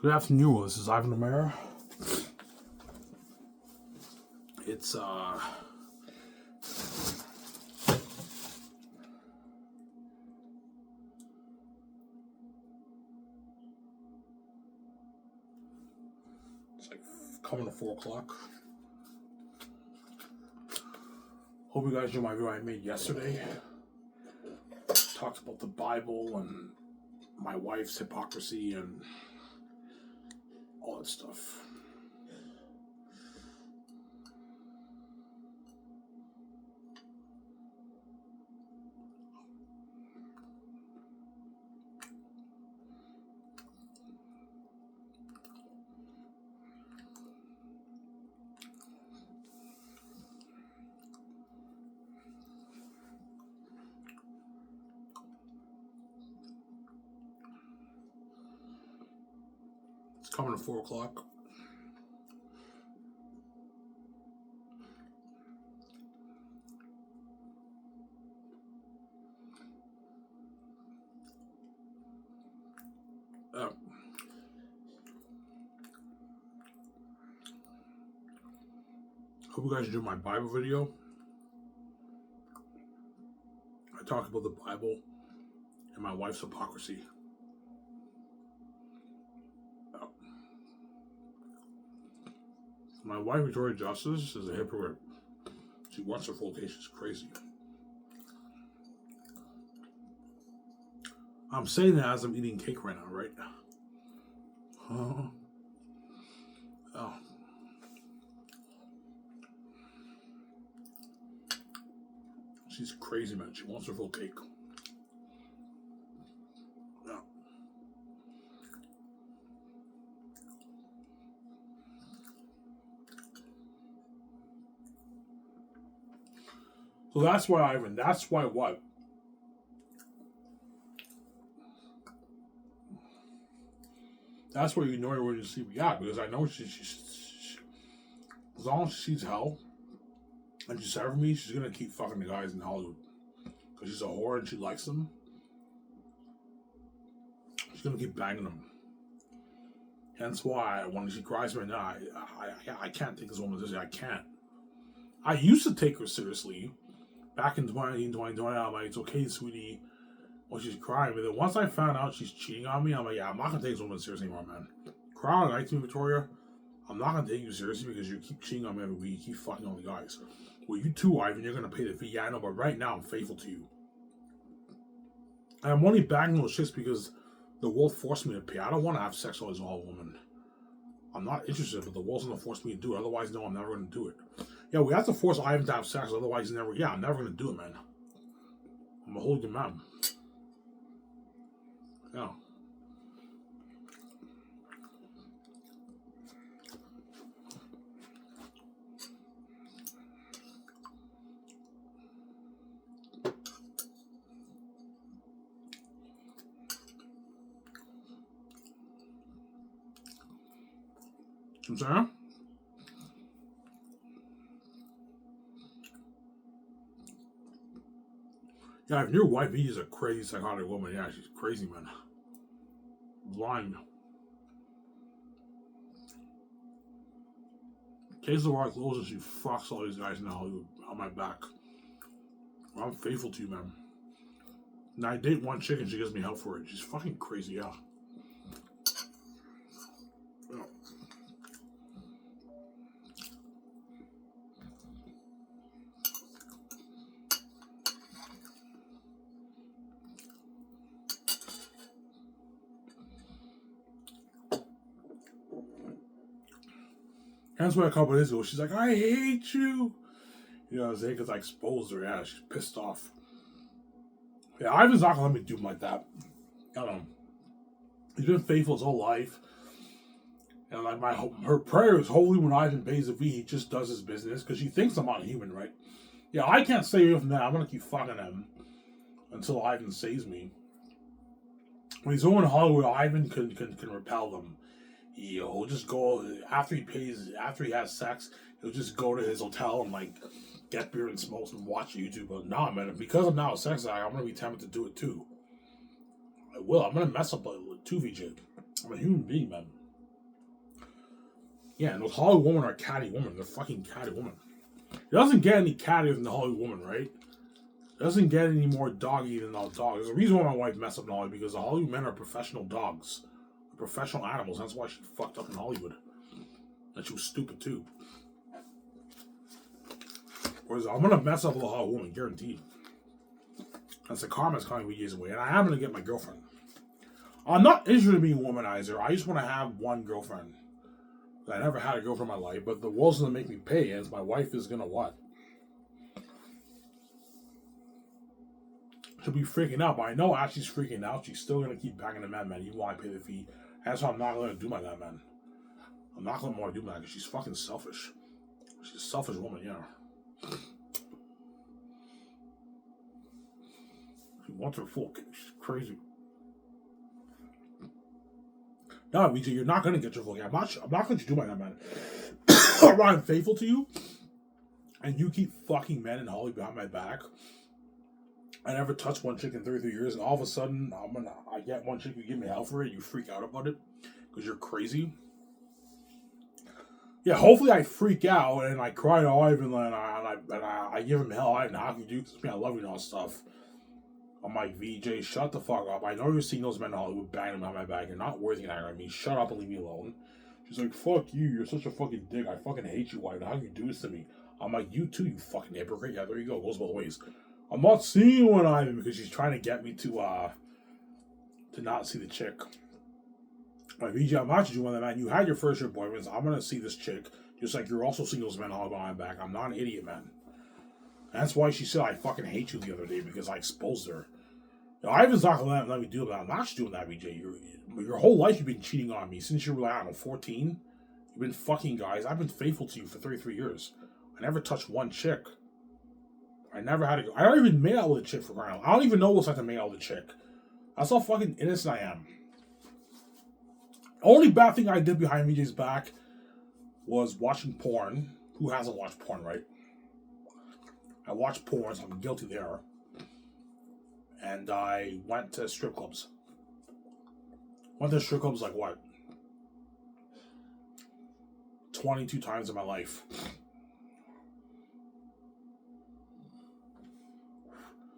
Good afternoon. This is Ivan O'Mara. It's like coming to 4 o'clock. Hope you guys knew my video I made yesterday. Talked about the Bible and my wife's hypocrisy and all that stuff. It's coming to 4 o'clock. Hope you guys enjoyed my Bible video. I talked about the Bible and my wife's hypocrisy. My wife, Victoria Justice, is a hypocrite. She wants her full case. She's crazy. I'm saying that as I'm eating cake right now, right? Oh. She's crazy, man. She wants her full cake. Yeah. So that's why, Ivan. That's why what? That's why you ignore her when you see me. Yeah, because I know she as long as she sees hell and she's serving me, she's gonna keep fucking the guys in Hollywood. Because she's a whore and she likes them. She's gonna keep banging them. Hence why when she cries right now, I can't take this woman seriously. I can't. I used to take her seriously. Back in 2020, I'm like, it's okay, sweetie. When she's crying. But then once I found out she's cheating on me, I'm like, yeah, I'm not gonna take this woman seriously anymore, man. Cry all night to me, Victoria. I'm not gonna take you seriously because you keep cheating on me every week. You keep fucking all the guys. Well, you too, Ivan, you're gonna pay the fee. Yeah, I know, but right now I'm faithful to you. And I'm only banging those chicks because the world forced me to pay. I don't want to have sex with all women. I'm not interested, but the world's gonna force me to do it. Otherwise, no, I'm never gonna do it. Yeah, we have to force Ivan to have sex. Otherwise, never. Yeah, I'm never gonna do it, man. I'm a holy man. Yeah. I'm sorry? Yeah, if your wife is a crazy psychotic woman, yeah, she's crazy, man. Blind. Case of our closes, she fucks all these guys now on my back. I'm faithful to you, man. And I date one chick and she gives me hell for it. She's fucking crazy, yeah. That's why a couple of days ago, she's like, I hate you. You know what I'm saying? Because I exposed her. Yeah, she's pissed off. Yeah, Ivan's not going to let me do him like that. I don't know. He's been faithful his whole life. And like her prayer is, hopefully when Ivan pays the fee, he just does his business. Because she thinks I'm not human, right? Yeah, I can't stay away from that. I'm going to keep fucking him until Ivan saves me. When he's over in Hollywood, Ivan can repel them. He'll just go after he has sex. He'll just go to his hotel and like get beer and smokes and watch YouTube. But nah, man, because I'm now a sex guy, I'm gonna be tempted to do it too. I will. I'm gonna mess up too, VJ. I'm a human being, man. Yeah, and those Hollywood women are catty women. They're fucking catty women. It doesn't get any cattier than the Hollywood woman, right? It doesn't get any more doggy than the dog. There's a reason why my wife messed up in Hollywood, because the Hollywood men are professional dogs. Professional animals. That's why she fucked up in Hollywood. And she was stupid too. Whereas I'm gonna mess up with a Hollywood woman, guaranteed. That's the karma's coming with years away, and I am gonna get my girlfriend. I'm not interested in being a womanizer. I just want to have one girlfriend. I never had a girlfriend in my life, but the world's gonna make me pay, as my wife is gonna what? She'll be freaking out, but I know as she's freaking out, she's still gonna keep banging the man, even while I pay the fee. That's why I'm not gonna do my that, man. I'm not gonna want to do that because she's fucking selfish. She's a selfish woman, yeah. She wants her full kick. She's crazy. No, VJ, you're not gonna get your full kick. I'm not gonna let you do my that, man. I'm faithful to you, and you keep fucking men and Holly behind my back. I never touched one chick in 33 years, and all of a sudden, I get one chick, you give me hell for it, you freak out about it, because you're crazy. Yeah, hopefully I freak out, and I cry to Ivan, and I give him hell. I how can you do? I love you and all stuff. I'm like, VJ, shut the fuck up. I know you're seeing those men in Hollywood banging behind my back. You're not worthy of that. I mean, shut up and leave me alone. She's like, fuck you. You're such a fucking dick. I fucking hate you, Ivan. How can you do this to me? I'm like, you too, you fucking hypocrite. Yeah, there you go. It goes both ways. I'm not seeing one, Ivan, because she's trying to get me to not see the chick. Like, VJ, I'm not you one of that, man. You had your first year boyfriends. I'm going to see this chick. Just like you're also seeing those men all behind my back. I'm not an idiot, man. That's why she said I fucking hate you the other day, because I exposed her. You know, Ivan's not going to let me do that. I'm not doing that, VJ. Your whole life you've been cheating on me. Since you were, I don't know, 14. You've been fucking guys. I've been faithful to you for 33 years. I never touched one chick. I never had I don't even make out with a chick for crying out. I don't even know what's like to make out with a chick. That's how fucking innocent I am. Only bad thing I did behind VJ's back was watching porn. Who hasn't watched porn, right? I watched porn, so I'm guilty there. And I went to strip clubs. Went to strip clubs like what? 22 times in my life.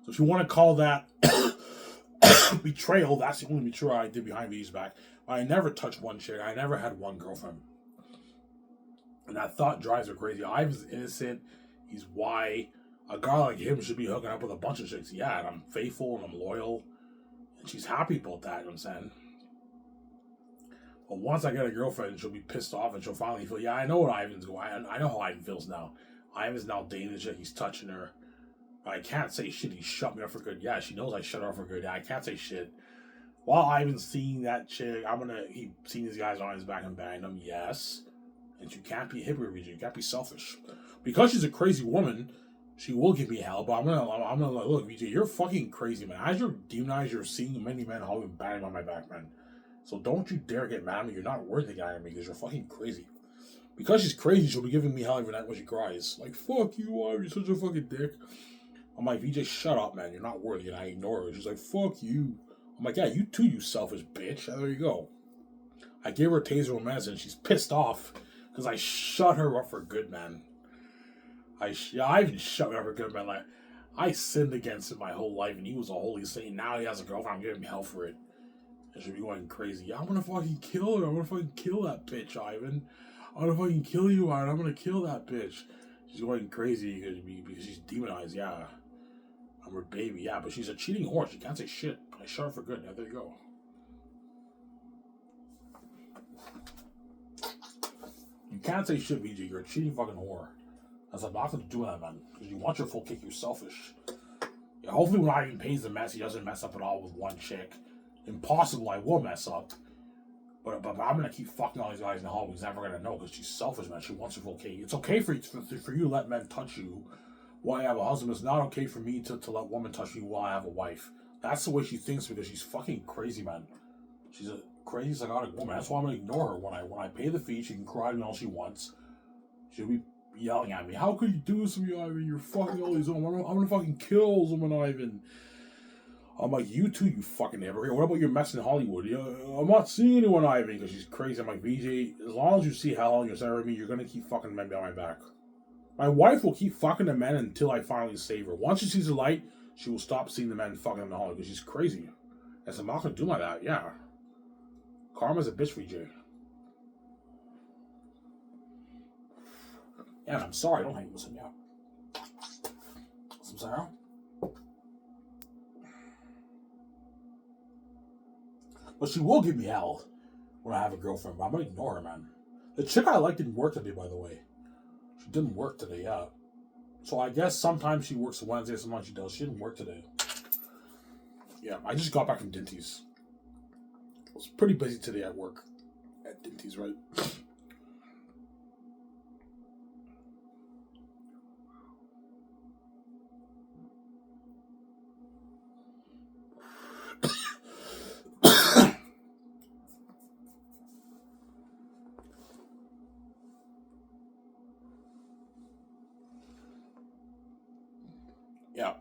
So if you want to call that betrayal, that's the only betrayal I did behind VJ's back. I never touched one chick. I never had one girlfriend. And that thought drives her crazy. Ivan's innocent. He's white. A guy like him should be hooking up with a bunch of chicks. Yeah, and I'm faithful and I'm loyal. And she's happy about that, you know what I'm saying? But once I get a girlfriend, she'll be pissed off and she'll finally feel, yeah, I know what Ivan's going. I know how Ivan feels now. Ivan's now dating the chick. He's touching her. I can't say shit. He shut me up for good. Yeah, she knows I shut her up for good. Yeah, I can't say shit. While Ivan's seeing that chick, keep seeing these guys on his back and bang them. Yes. And you can't be a hypocrite. You can't be selfish. Because she's a crazy woman, she will give me hell. But I'm gonna look, VJ, you're fucking crazy, man. As you're demonized, you're seeing many men Hollywood banging on my back, man. So don't you dare get mad at me. You're not worth the guy on me because you're fucking crazy. Because she's crazy, she'll be giving me hell every night when she cries. Like, fuck you, Ivan, you're such a fucking dick. I'm like, VJ, shut up, man. You're not worthy. And I ignore her. She's like, fuck you. I'm like, yeah, you too, you selfish bitch. And there you go. I gave her a taser of medicine. She's pissed off because I shut her up for good, man. I even shut her up for good, man. Like, I sinned against him my whole life, and he was a holy saint. Now he has a girlfriend. I'm giving him hell for it. And she'll be going crazy. I'm gonna fucking kill her. I'm gonna fucking kill that bitch, Ivan. I'm gonna fucking kill you, Ivan. I'm gonna kill that bitch. She's going crazy because she's demonized, yeah. I'm her baby, yeah, but she's a cheating whore. She can't say shit. I shut her for good. Now there you go. You can't say shit, VJ. You're a cheating fucking whore. That's I'm not going to do that, man. Because you want your full kick. You're selfish. Yeah, hopefully when Ivan pays the mess, he doesn't mess up at all with one chick. Impossible. I will mess up. But I'm going to keep fucking all these guys in the hall. He's never going to know because she's selfish, man. She wants her full kick. It's okay for you to let men touch you while I have a husband. It's not okay for me to let women touch me while I have a wife. That's the way she thinks because she's fucking crazy, man. She's a crazy psychotic woman. That's why I'm gonna ignore her. When I pay the fee, she can cry to me all she wants. She'll be yelling at me. How could you do this to me, Ivan? You're fucking all these women. I'm gonna fucking kill woman, Ivan. I'm like, you too, you fucking hypocrite. What about your mess in Hollywood? I'm not seeing anyone, Ivan, because she's crazy. I'm like, VJ, as long as you see hell in your center with me, you're gonna keep fucking men behind my back. My wife will keep fucking the men until I finally save her. Once she sees the light, she will stop seeing the men fucking them in Hollywood because she's crazy. And so I'm not gonna do like that, yeah. Karma's a bitch, VJ. Yeah, I'm sorry, don't hate listen, yeah. I'm sorry. But she will give me hell when I have a girlfriend, but I'm gonna ignore her, man. The chick I like didn't work today, by the way. She didn't work today, yeah. So I guess sometimes she works Wednesday, sometimes she does. She didn't work today. Yeah, I just got back from Dinty's. I was pretty busy today at work. At Dinty's, right? Yeah.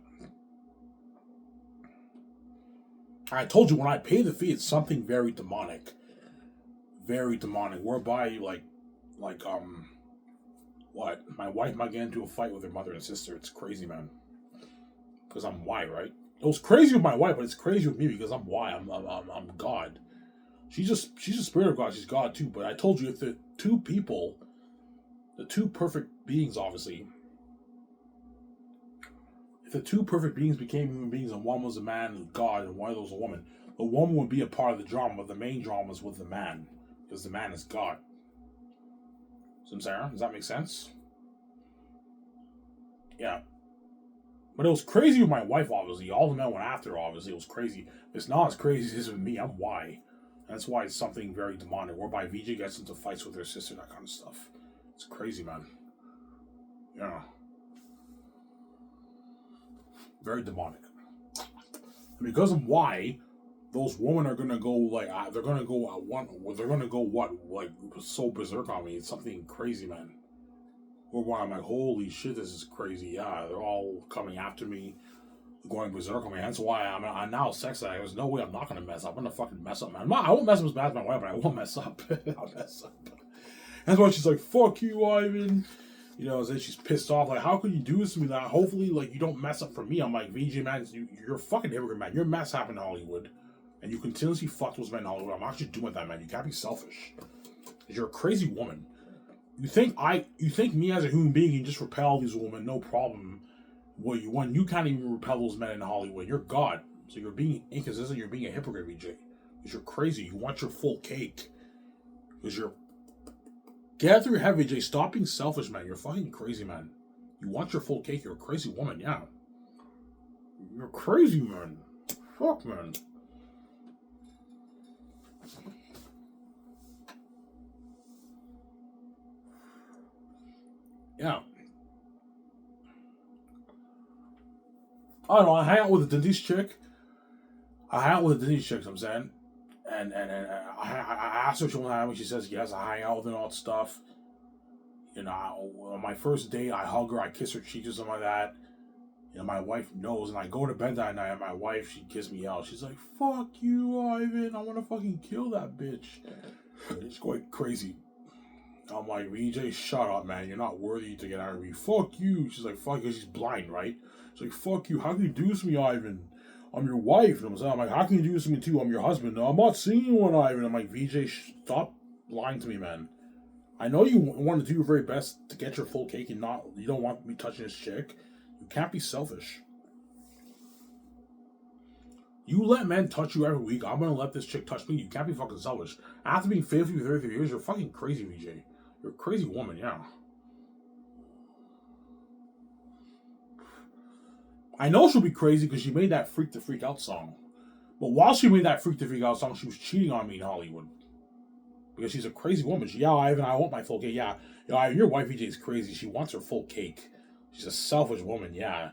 I told you when I pay the fee, it's something very demonic. Very demonic. Whereby, what? My wife might get into a fight with her mother and sister. It's crazy, man. Because I'm Y, right? It was crazy with my wife, but it's crazy with me because I'm Y. I'm God. She's a spirit of God. She's God too. But I told you, if the two people, the two perfect beings, obviously, if the two perfect beings became human beings and one was a man and God and one of those was a woman, the woman would be a part of the drama, but the main drama is with the man because the man is God. So, Sarah, does that make sense? Yeah. But it was crazy with my wife, obviously. All the men went after her, obviously. It was crazy. It's not as crazy as it is with me. I'm Y. That's why it's something very demonic, whereby VJ gets into fights with her sister, that kind of stuff. It's crazy, man. Yeah. Very demonic. And because of Y, those women are gonna go they're gonna go so berserk on me. It's something crazy, man. Whereby I'm like, holy shit, this is crazy. Yeah, they're all coming after me, going berserk on me. That's why I'm now sex addict. There's no way I'm not gonna mess up. I'm gonna fucking mess up, man. I won't mess up as bad as my wife, but I won't mess up. I'll mess up. That's why she's like, fuck you, Ivan. You know, then she's pissed off. Like, how could you do this to me? Like, hopefully, you don't mess up for me. I'm like, VJ, man, you're a fucking hypocrite, man. Your mess happened in Hollywood. And you continuously fuck those men in Hollywood. I'm actually doing that, man. You can't be selfish. You're a crazy woman. You think me as a human being can just repel these women, no problem. When you can't even repel those men in Hollywood, you're God. So you're being inconsistent, you're being a hypocrite, VJ. Because you're crazy. You want your full cake. Because you're... Get out through your head, VJ. Stop being selfish, man. You're fucking crazy, man. You want your full cake. You're a crazy woman, yeah. You're crazy, man. Fuck, man. Yeah. I don't know. I hang out with a Denise chick. I'm saying. And I asked her if she wanted to have me. She says yes. I hang out with her and all that stuff. You know, on my first date, I hug her, I kiss her cheek or something like that. You know, my wife knows, and I go to bed that night, and my wife, she gives me out. She's like, fuck you, Ivan. I want to fucking kill that bitch. It's going crazy. I'm like, VJ, shut up, man. You're not worthy to get out of me. Fuck you. She's like, fuck you. She's blind, right? She's like, fuck you. How can you do this to me, Ivan? I'm your wife. And I'm like, how can you do this to me too? I'm your husband. No, I'm not seeing you on Ivan. I'm like, VJ, stop lying to me, man. I know you want to do your very best to get your full cake and you don't want me touching this chick. You can't be selfish. You let men touch you every week. I'm going to let this chick touch me. You can't be fucking selfish. After being faithful for 33 years, you're fucking crazy, VJ. You're a crazy woman, yeah. I know she'll be crazy because she made that Freak to Freak Out song. But while she made that Freak to Freak Out song, she was cheating on me in Hollywood. Because she's a crazy woman. Ivan, I want my full cake. Yeah, your wife VJ is crazy. She wants her full cake. She's a selfish woman. Yeah,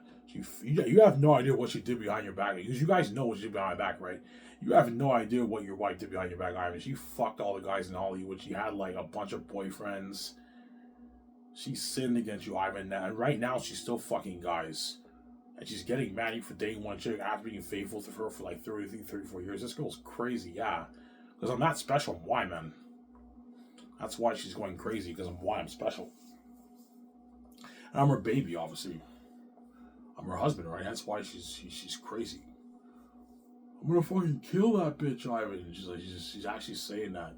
you have no idea what she did behind your back. Because you guys know what she did behind my back, right? You have no idea what your wife did behind your back, Ivan. She fucked all the guys in Hollywood. She had a bunch of boyfriends. She sinned against you, Ivan. And right now, she's still fucking guys. And she's getting mad for dating one chick after being faithful to her for like 33, 34 years. This girl's crazy, yeah. Because I'm not special. I'm why, man. That's why she's going crazy, because I'm special. And I'm her baby, obviously. I'm her husband, right? That's why she's crazy. I'm gonna fucking kill that bitch, Ivan. And she's actually saying that.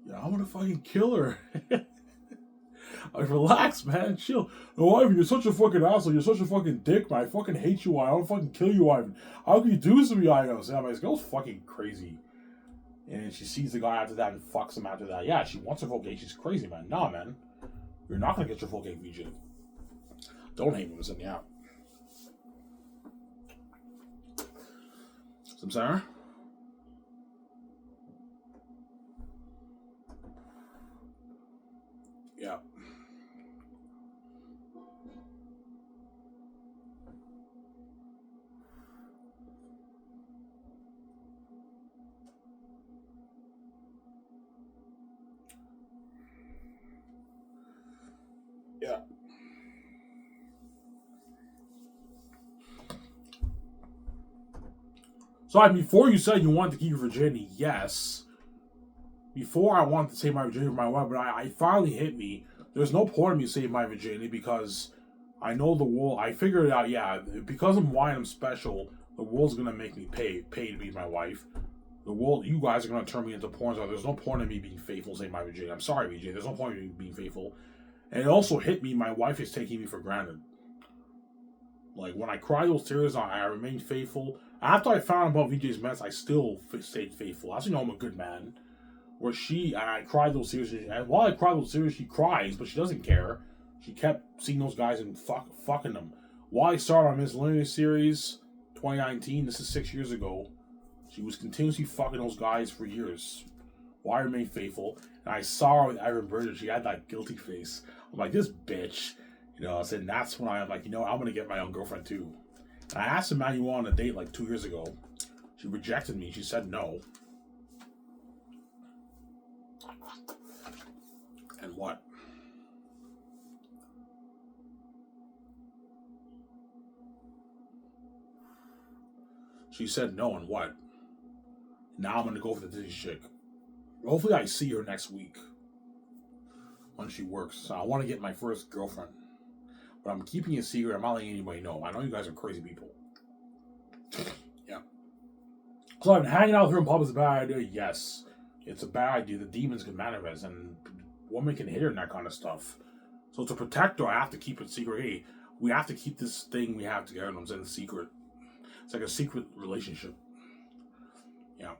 Yeah, I'm gonna fucking kill her. Like, relax, man. Chill. No, Ivan, you're such a fucking asshole. You're such a fucking dick, man. I fucking hate you, Ivan. I'll fucking kill you, Ivan. How can you do this to me, Ivan? I'm like, this girl's fucking crazy. And she sees the guy after that and fucks him after that. Yeah, she wants her full cake. She's crazy, man. Nah, man. You're not gonna get your full cake, VJ. Don't hate me, listen, yeah. Some Sarah? Yeah. Yeah. So, before you said you wanted to keep your virginity, yes. Before I wanted to save my virginity for my wife, but I finally hit me. There's no point in me saving my virginity because I know the world. I figured it out, yeah. Because I'm why I'm special, the world's going to make me pay to be my wife. The world, you guys are going to turn me into porn stars. There's no point in me being faithful, saving my virginity. I'm sorry, VJ. There's no point in me being faithful. And it also hit me, my wife is taking me for granted. Like, when I cry those tears, I remain faithful. After I found about VJ's mess, I still stayed faithful. As you know, I'm a good man. Where I cried those tears, and while I cried those tears, she cries, but she doesn't care. She kept seeing those guys and fucking them. While I started on Miscellaneous Series 2019, this is 6 years ago, she was continuously fucking those guys for years. While I remained faithful, and I saw her with Evan Bridger, she had that guilty face. I'm like, this bitch. You know, I said, and that's when I'm like, you know, I'm going to get my own girlfriend too. And I asked Emmanuel on a date like 2 years ago. She rejected me. She said no. And what? She said no, and what? Now I'm going to go for the Disney chick. Hopefully I see her next week. When she works. So I want to get my first girlfriend. But I'm keeping it a secret. I'm not letting anybody know. I know you guys are crazy people. Yeah. So I'm hanging out with her in public is a bad idea. Yes. It's a bad idea. The demons can manifest. And women can hit her and that kind of stuff. So to protect her, I have to keep it secret. Hey, we have to keep this thing we have together. And I'm secret. It's like a secret relationship. Yeah.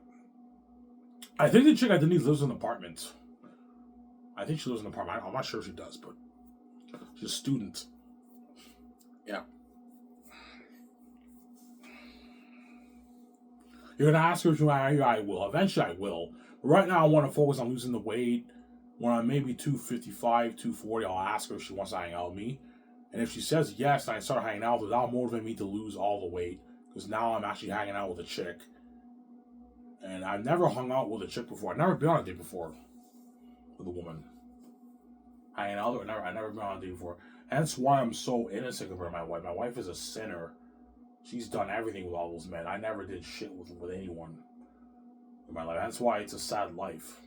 I think the chick I Denise lives in an apartment. I think she lives in an apartment. I'm not sure if she does, but she's a student. Yeah. You're going to ask her if you marry her? I will. Eventually I will. But right now I want to focus on losing the weight. When I'm maybe 255, 240, I'll ask her if she wants to hang out with me. And if she says yes, and I start hanging out with her, that'll motivate me to lose all the weight. Because now I'm actually hanging out with a chick. And I've never hung out with a chick before. I've never been on a date before. With a woman. Hanging out with her. I've never been on a date before. Hence why I'm so innocent compared to my wife. My wife is a sinner. She's done everything with all those men. I never did shit with anyone in my life. That's why it's a sad life.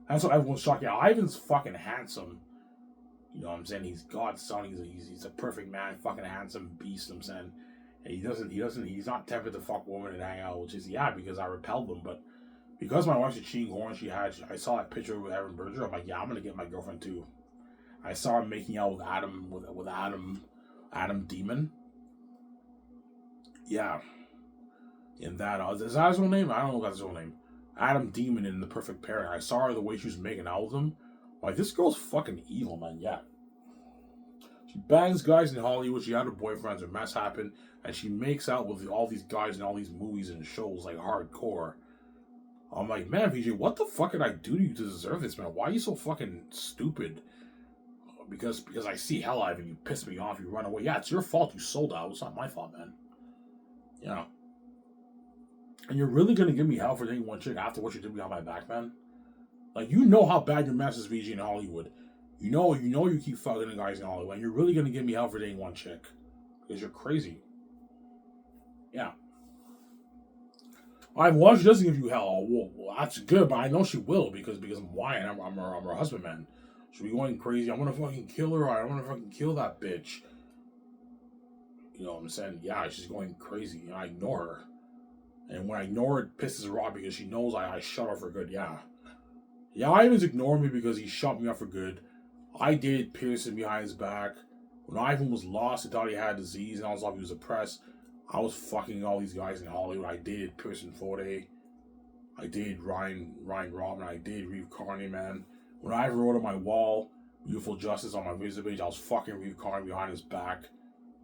That's why everyone's shocked. Yeah, Ivan's fucking handsome. You know what I'm saying? He's God's son. He's a perfect man. Fucking handsome beast. I'm saying. And he's not tempted to fuck women and hang out, which is, yeah, because I repelled them. But because my wife's a cheating whore and I saw that picture with Evan Berger, I'm like, yeah, I'm going to get my girlfriend too. I saw her making out with Adam Demon. Yeah. In that, is that his real name? I don't know if that's his real name. Adam Demon in The Perfect Pair. I saw her the way she was making out with him. Like, this girl's fucking evil, man. Yeah. She bangs guys in Hollywood. She had her boyfriends. Her mess happened. And she makes out with all these guys in all these movies and shows, like, hardcore. I'm like, man, VJ, what the fuck did I do to you to deserve this, man? Why are you so fucking stupid? Because I see hell out of you. You piss me off. You run away. Yeah, it's your fault. You sold out. It's not my fault, man. Yeah. And you're really going to give me hell for dating one chick after what you did behind my back, man? Like, you know how bad your mess is, VJ, in Hollywood. You know you keep fucking the guys in Hollywood. And you're really going to give me hell for dating one chick. because you're crazy. Yeah. Well, she doesn't give you hell. Well, that's good, but I know she will because I'm lying. I'm her husband, man. She'll be going crazy. I'm gonna fucking kill her. I want to fucking kill that bitch. You know what I'm saying? Yeah, she's going crazy, and I ignore her. And when I ignore her, it pisses her off because she knows I shut her for good. Yeah. Yeah, Ivan's ignoring me because he shut me up for good. I did Pearson behind his back. When Ivan was lost, he thought he had disease, and I was like, he was depressed. I was fucking all these guys in Hollywood. I dated Pearson Forte. I dated Ryan Robin. I dated Reeve Carney, man. When I wrote on my wall, Beautiful Justice on my Facebook page, I was fucking Reeve Carney behind his back.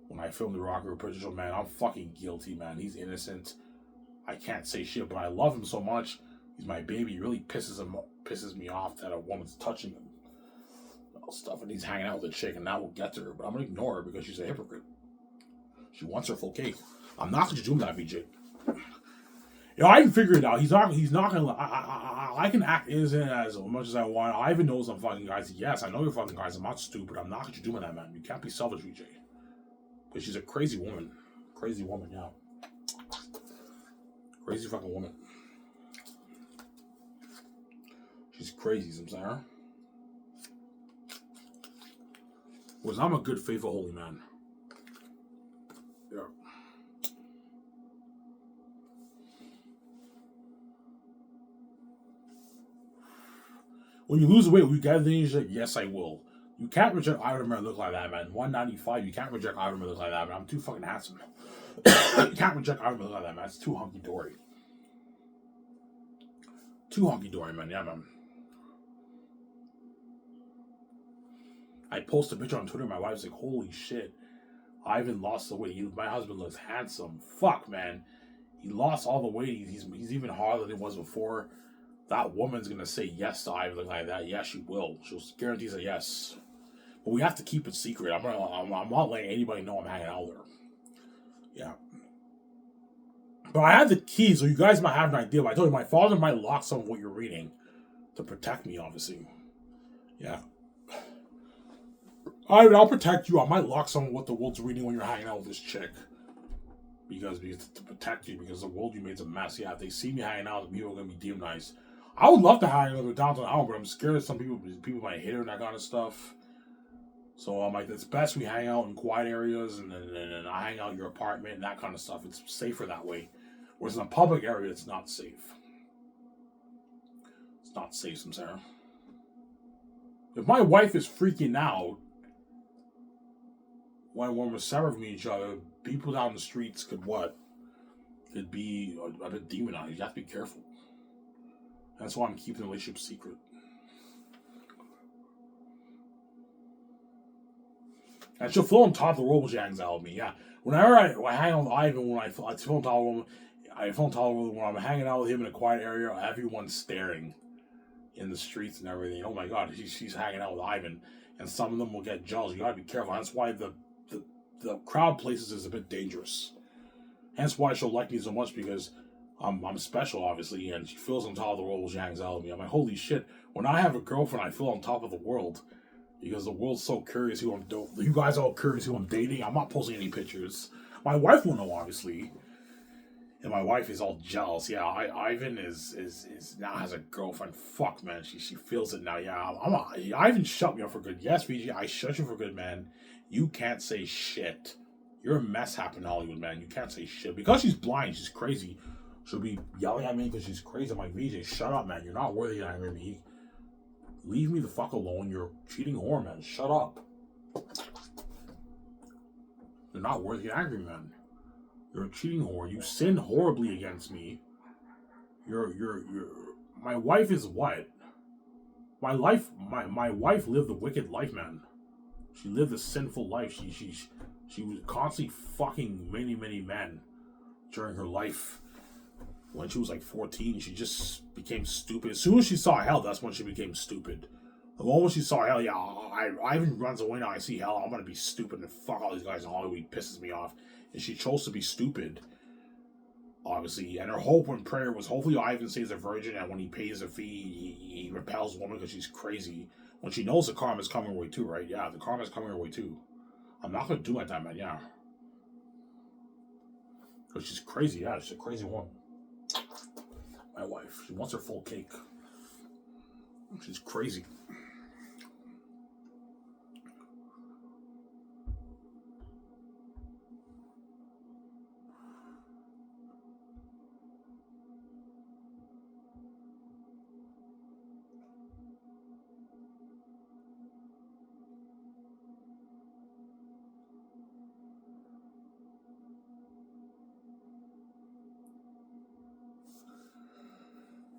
When I filmed the Rocker Picture Show, man, I'm fucking guilty, man. He's innocent. I can't say shit, but I love him so much. He's my baby. It really pisses me off that a woman's touching him. All stuff, and he's hanging out with a chick, and that will get to her. But I'm gonna ignore her because she's a hypocrite. She wants her full cake. I'm not gonna do that, VJ. You know, I can figure it out. He's not gonna. I can act innocent as much as I want. Ivan knows I'm fucking guys. Yes, I know you're fucking guys. I'm not stupid. I'm not gonna do that, man. You can't be selfish, VJ. Because she's a crazy woman. Crazy woman, yeah. Crazy fucking woman. She's crazy, you know what I'm saying? Whereas I'm a good, faithful, holy man. Yeah. When you lose weight, will you get things like, yes, I will. You can't reject Iron Man look like that, man. 195, you can't reject Iron Man look like that, man. I'm too fucking handsome. You can't reject Iron Man look like that, man. It's too hunky-dory. Too hunky-dory, man. Yeah, man. I posted a picture on Twitter. My wife's like, holy shit. Ivan lost the weight. My husband looks handsome. Fuck, man. He lost all the weight. He's even harder than he was before. That woman's going to say yes to Ivan like that. Yeah, she will. She'll guarantee a yes. But we have to keep it secret. I'm not letting anybody know I'm hanging out there. Yeah. But I had the key, so you guys might have an idea. But I told you, my father might lock some of what you're reading to protect me, obviously. Yeah. I'll protect you. I might lock some of what the world's reading when you're hanging out with this chick. Because to protect you, because the world you made's a mess. Yeah, if they see me hanging out, people are going to be demonized. I would love to hang out with downtown Allen, but I'm scared that some people might hit her and that kind of stuff. So I'm like, it's best we hang out in quiet areas and I hang out in your apartment and that kind of stuff. It's safer that way. Whereas in a public area, it's not safe. It's not safe, Sarah. If my wife is freaking out when we're separate from each other, people down the streets could be a bit demonized. You have to be careful. That's why I'm keeping the relationship secret. And she'll feel on top of the world when she hangs out with me. Yeah. Whenever I hang out with Ivan, when I feel on top of the world, when I'm hanging out with him in a quiet area, everyone's staring in the streets and everything. Oh my God, she's hanging out with Ivan. And some of them will get jealous. You gotta be careful. That's why the crowd places is a bit dangerous. Hence why she'll like me so much, because I'm special, obviously, and she feels on top of the world when she hangs out with me. I'm like, holy shit, when I have a girlfriend, I feel on top of the world. Because the world's so curious who I'm doing. You guys are all curious who I'm dating. I'm not posting any pictures. My wife will know, obviously. And my wife is all jealous. Yeah, Ivan is now has a girlfriend. Fuck, man. She feels it now. Yeah, Ivan shut me up for good. Yes, VG, I shut you for good, man. You can't say shit. You're a mess happening in Hollywood, man. You can't say shit. Because she's blind, she's crazy. She'll be yelling at me because she's crazy. I'm like, VJ, shut up, man. You're not worthy of angry me. Leave me the fuck alone. You're a cheating whore, man. Shut up. You're not worthy of angry, man. You're a cheating whore. You sinned horribly against me. My wife is what? My wife lived a wicked life, man. She lived a sinful life. She was constantly fucking many men during her life. When she was like 14, she just became stupid. As soon as she saw hell, that's when she became stupid. The moment she saw hell, yeah, Ivan runs away now. I see hell, I'm gonna be stupid and fuck all these guys in Hollywood. He pisses me off. And she chose to be stupid, obviously. And her hope and prayer was hopefully Ivan stays a virgin, and when he pays a fee, he repels the woman because she's crazy. When she knows the karma's coming her way too, right? Yeah, the karma's coming her way too. I'm not gonna do like that, man, yeah. Because she's crazy. Yeah, she's a crazy woman. My wife. She wants her full cake. She's crazy.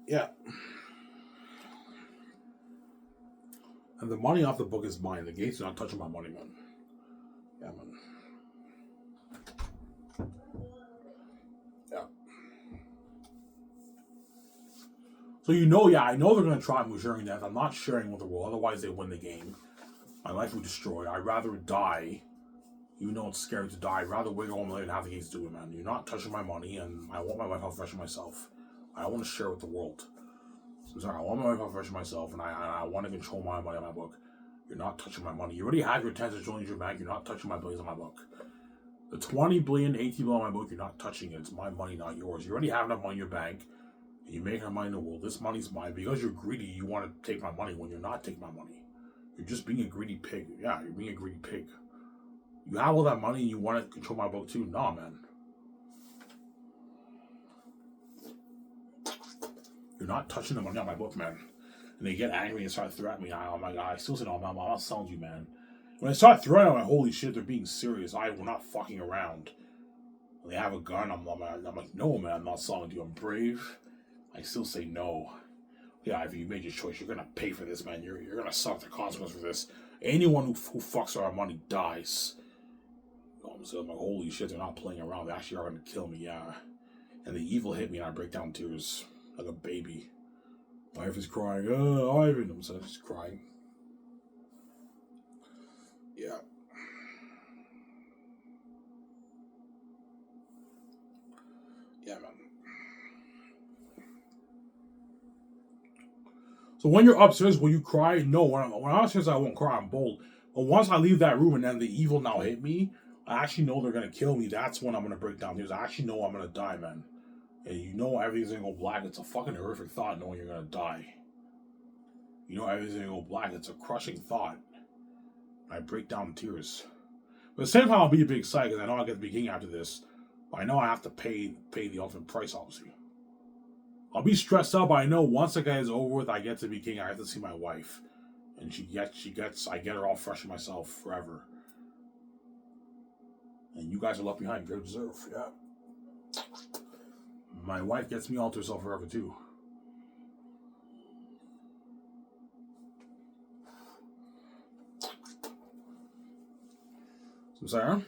Yeah. And the money off the book is mine. The Gates are not touching my money, man. Yeah, man. Yeah. So I know they're gonna try me sharing that. I'm not sharing with the world, otherwise they win the game. My life would destroy. I'd rather die. You know it's scary to die. I'd rather wait all my life and have the Gates do it, man. You're not touching my money, and I want my life out fresh myself. I don't want to share with the world. I'm sorry, I want my life out fresh myself, and I want to control my money on my book. You're not touching my money. You already have your 10 join your bank. You're not touching my billions on my book. The 20 billion, 18 billion on my book, you're not touching it. It's my money, not yours. You already have enough money in your bank. And you make our money in the world. This money's mine. Because you're greedy, you want to take my money when you're not taking my money. You're just being a greedy pig. Yeah, you're being a greedy pig. You have all that money and you want to control my book too? Nah, man. You're not touching the money on my book, man. And they get angry and start threatening me. Oh my god, I still said, oh, I'm not selling you, man. When I start threatening, I'm like, holy shit, they're being serious. We're not fucking around. When they have a gun, I'm like, no, man, I'm not selling to you. I'm brave. I still say no. Yeah, if you made your choice, you're gonna pay for this, man. You're gonna suffer the consequence for this. Anyone who fucks with our money dies. I'm like, holy shit, they're not playing around. They actually are gonna kill me, yeah. And the evil hit me and I break down tears like a baby. My wife is crying, Ivan. I'm just crying. Yeah. Yeah, man. So when you're upstairs, will you cry? No, when I'm upstairs, I won't cry. I'm bold. But once I leave that room and then the evil now hit me, I actually know they're gonna kill me. That's when I'm gonna break down tears. I actually know I'm gonna die, man. And you know everything's gonna go black. It's a fucking horrific thought knowing you're gonna die. You know everything's gonna go black. It's a crushing thought. I break down in tears. But at the same time, I'll be a big excited because I know I'll get to be king after this. But I know I have to pay the ultimate price, obviously. I'll be stressed out, but I know once the guy is over with, I get to be king. I have to see my wife, and I get her all fresh in myself forever. And you guys are left behind. You deserve, yeah. My wife gets me all to herself forever too. So, Sarah?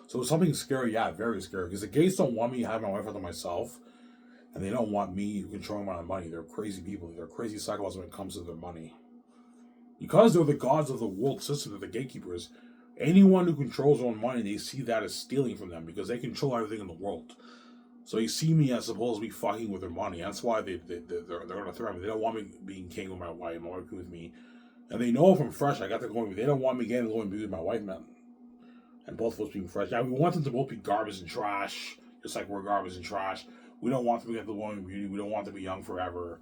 So something scary, yeah, very scary. Because the Gates don't want me having my wife under myself, and they don't want me controlling my money. They're crazy people. They're crazy psychopaths when it comes to their money. Because they're the gods of the world system, they're the gatekeepers. Anyone who controls their own money, they see that as stealing from them because they control everything in the world. So they see me as supposed to be fucking with their money. That's why they're going to threaten me. They don't want me being king with my wife with me. And they know if I'm fresh, I got to go with me. They don't want me getting to go and be with my wife, man. And both of us being fresh. Yeah, we want them to both be garbage and trash, just like we're garbage and trash. We don't want them to get the glowing beauty. We don't want them to be young forever.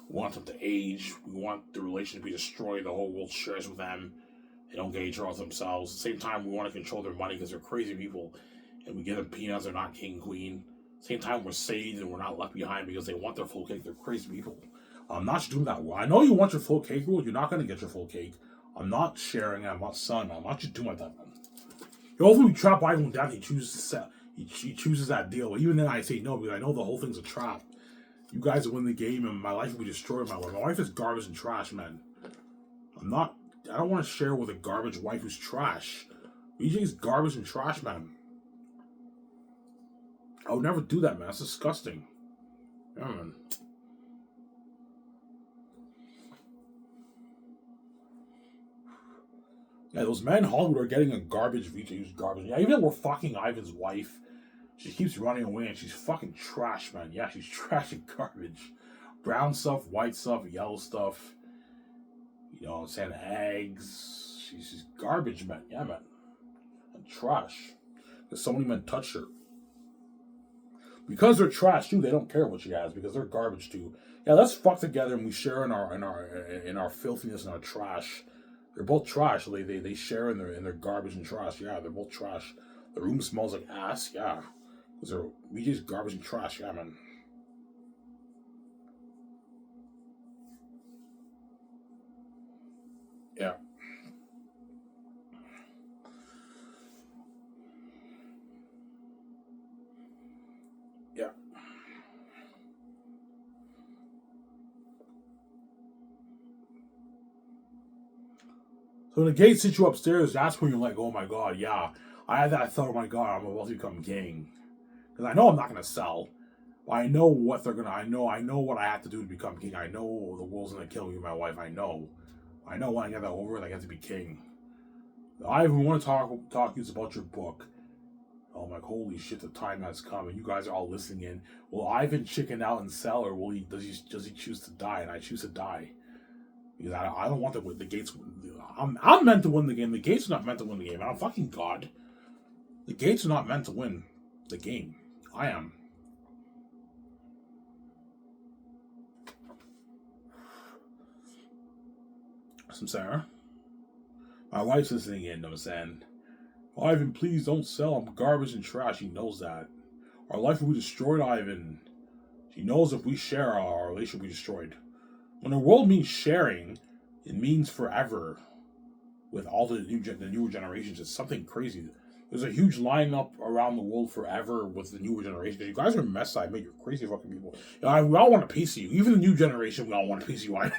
We want them to age. We want the relationship to be destroyed. The whole world shares with them. They don't get each other themselves. At the same time, we want to control their money because they're crazy people. And we give them peanuts. They're not king, queen. At the same time, we're saved and we're not left behind because they want their full cake. They're crazy people. I'm not doing that well. I know you want your full cake rule. You're not going to get your full cake. I'm not sharing. I'm not selling. I'm not just doing like that, man. Hopefully, we trap Ivan down. He chooses that deal. But even then, I say no because I know the whole thing's a trap. You guys will win the game, and my life will be destroyed. My wife is garbage and trash, man. I don't want to share with a garbage wife who's trash. BJ's garbage and trash, man. I would never do that, man. That's disgusting. Yeah, man. Yeah, those men in Hollywood are getting a garbage VJ who's garbage. Yeah, even though we're fucking Ivan's wife, She keeps running away and she's fucking trash, man. Yeah, she's trash and garbage. Brown stuff, white stuff, yellow stuff. You know what I'm saying? Eggs. She's garbage, man. Yeah, man. And trash. Because so many men touch her. Because they're trash too, they don't care what she has because they're garbage too. Yeah, let's fuck together and we share in our filthiness and our trash. They're both trash. They share in their garbage and trash. Yeah, they're both trash. The room smells like ass. Yeah, because we just garbage and trash. Yeah, man. Yeah. Yeah. So when the gate sits you upstairs, that's when you're like, oh my god, yeah. I had that thought, oh my god, I'm about to become king. Because I know I'm not gonna sell. But I know what they're gonna I know what I have to do to become king. I know the world's gonna kill me and my wife. I know. I know when I get that over with, I get to be king. I even want to talk to you about your book. I'm like, holy shit, the time has come, and you guys are all listening in. Will Ivan chicken out and sell, or does he choose to die? And I choose to die because I don't want the Gates. I'm meant to win the game. The Gates are not meant to win the game. I'm fucking God. The Gates are not meant to win the game. I am. Some Sarah. My wife's listening in. I'm saying, Ivan, please don't sell. I'm garbage and trash. He knows that. Our life will be destroyed, Ivan. She knows if we share, our relationship will be destroyed. When the world means sharing, it means forever. With all the newer generations, it's something crazy. There's a huge lineup around the world forever with the newer generation. You guys are a mess. I make you crazy fucking people. You know, we all want a piece of you. Even the new generation, we all want a piece of you.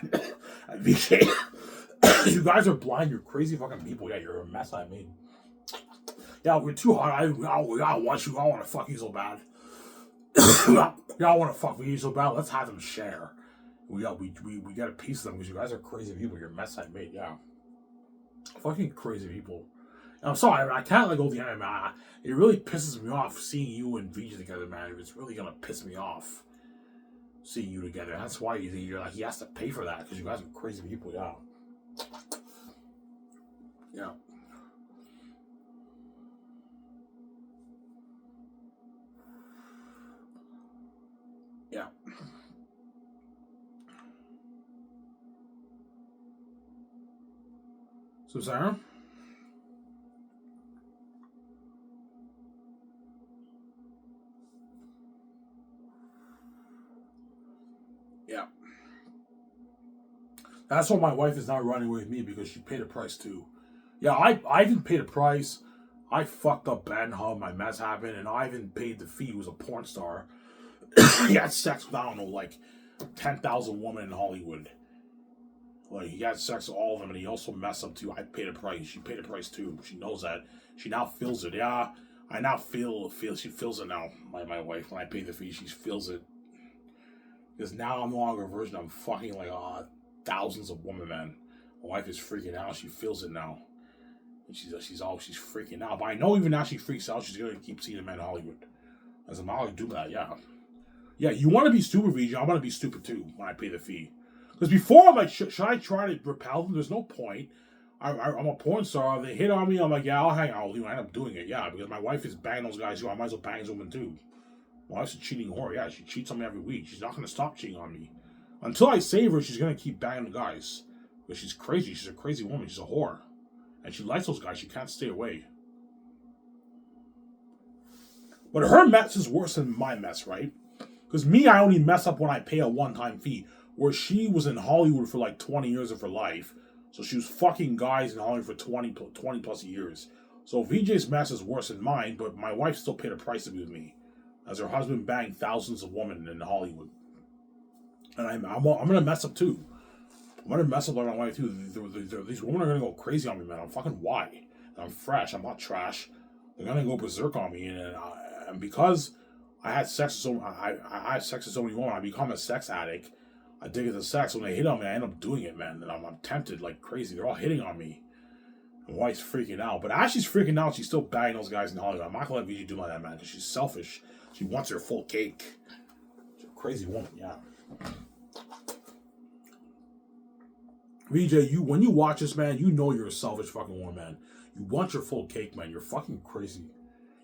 VJ, you guys are blind. You're crazy fucking people. Yeah, you're a mess. I made. Yeah, we're too hot. I want you. I want to fuck you so bad. Y'all want to fuck me so bad. Let's have them share. We got a piece of them because you guys are crazy people. You're a mess I made. Yeah, fucking crazy people. And I'm sorry, I can't let go of the end, man. It really pisses me off seeing you and VJ together, man. It's really gonna piss me off seeing you together. That's why you're like he has to pay for that because you guys are crazy people. Yeah. Yeah. Yeah. So, Sarah? Yeah. That's why my wife is not running with me because she paid a price too. Yeah, I even paid a price. I fucked up bad and how my mess happened, and Ivan paid the fee. He was a porn star. He had sex with, I don't know, like 10,000 women in Hollywood. Like, he had sex with all of them, and he also messed up too. I paid a price. She paid a price too. She knows that. She now feels it. Yeah, I now feel she feels it now. My wife, when I pay the fee, she feels it. Because now I'm no longer a virgin. I'm fucking like thousands of women, man. My wife is freaking out. She feels it now. And she's freaking out. But I know even now she freaks out. She's gonna keep seeing a man in Hollywood. As I'm not gonna do that. Yeah. Yeah, you want to be stupid, VJ. I'm going to be stupid too when I pay the fee. Because before I'm like, should I try to repel them? There's no point. I'm a porn star. They hit on me. I'm like, yeah, I'll hang out with you. I end up doing it. Yeah, because my wife is banging those guys too. I might as well bang those women too. My wife's a cheating whore. Yeah, she cheats on me every week. She's not going to stop cheating on me. Until I save her, she's going to keep banging the guys. Because she's crazy. She's a crazy woman. She's a whore. And she likes those guys. She can't stay away. But her mess is worse than my mess, right? Because me, I only mess up when I pay a one-time fee. Where she was in Hollywood for like 20 years of her life. So she was fucking guys in Hollywood for 20 plus years. So VJ's mess is worse than mine, but my wife still paid a price to be with me. As her husband banged thousands of women in Hollywood. And I'm going to mess up too. I'm going to mess up like my wife too. These women are going to go crazy on me, man. I'm fucking why? I'm fresh. I'm not trash. They're going to go berserk on me. And because I had sex with I had sex with so many women, I become a sex addict. Addicted to sex. When they hit on me, I end up doing it, man. And I'm tempted like crazy. They're all hitting on me. And why he's freaking out. But as she's freaking out, she's still bagging those guys in Hollywood. I'm not gonna let VJ do like that, man, because she's selfish. She wants her full cake. She's a crazy woman, yeah. VJ, when you watch this, man, you know you're a selfish fucking woman, man. You want your full cake, man. You're fucking crazy.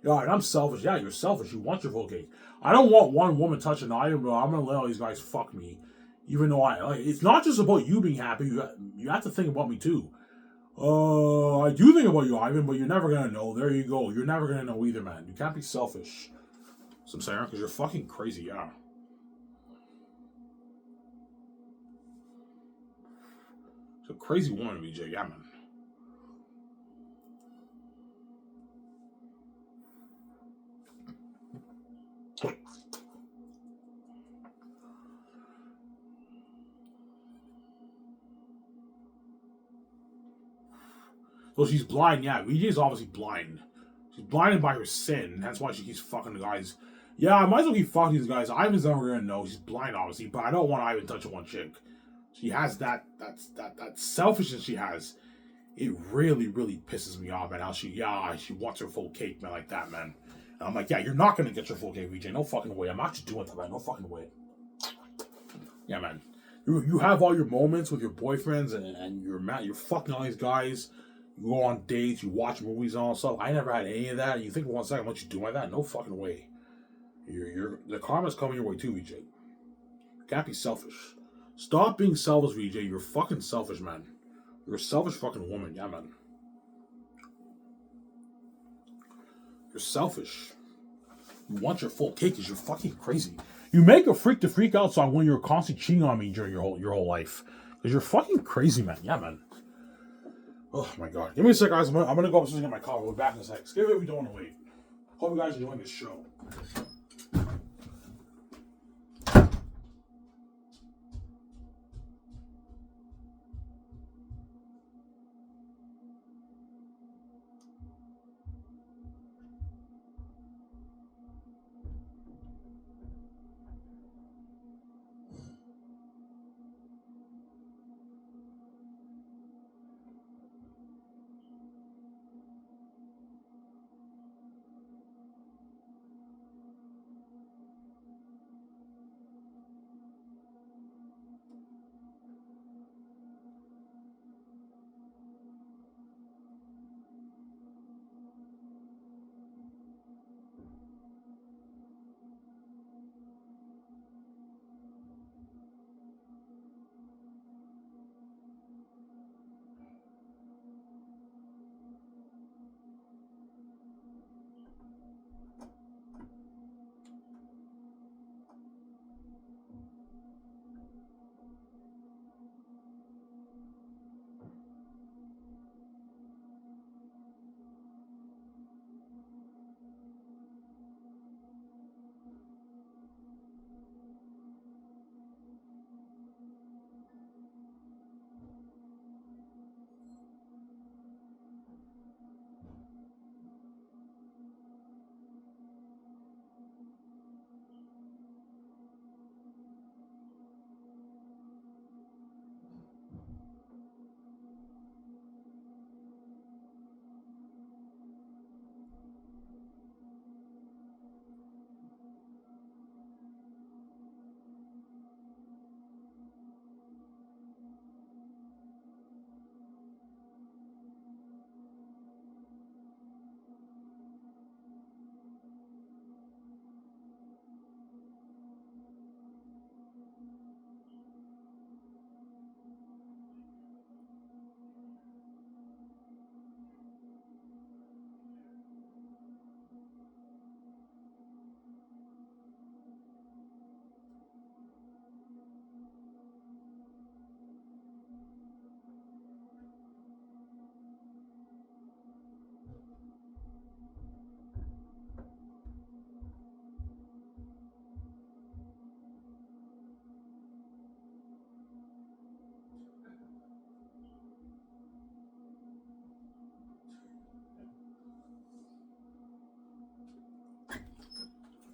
All right, I'm selfish. Yeah, you're selfish. You want your full cake. I don't want one woman touching the item, bro. I'm gonna let all these guys fuck me. Even though it's not just about you being happy. You have to think about me too. I do think about you, Ivan, but you're never gonna know. There you go. You're never gonna know either, man. You can't be selfish. So I'm saying, because you're fucking crazy, yeah. It's a crazy woman, VJ, yeah, man. So she's blind, yeah. VJ is obviously blind. She's blinded by her sin. That's why she keeps fucking the guys. Yeah, I might as well keep fucking these guys. Ivan's never gonna know. She's blind, obviously, but I don't want Ivan touching one chick. She has that selfishness she has. It really, really pisses me off, man. How she wants her full cake, man, like that, man. And I'm like, yeah, you're not gonna get your full cake, VJ. No fucking way. I'm not just doing that, man. No fucking way. Yeah, man. You have all your moments with your boyfriends and you're mad. You're fucking all these guys. You go on dates. You watch movies and all that stuff. I never had any of that. And you think for 1 second, what you doing like that? No fucking way. The karma's coming your way too, VJ. You can't be selfish. Stop being selfish, VJ. You're fucking selfish, man. You're a selfish fucking woman. Yeah, man. You're selfish. You want your full cake because you're fucking crazy. You make a freak to freak out song when you're constantly cheating on me during your whole life. Because you're fucking crazy, man. Yeah, man. Oh, my God. Give me a sec, guys. I'm going to go upstairs and get my coffee. We'll be back in a sec. Skip it. We don't want to wait. Hope you guys are enjoying this show.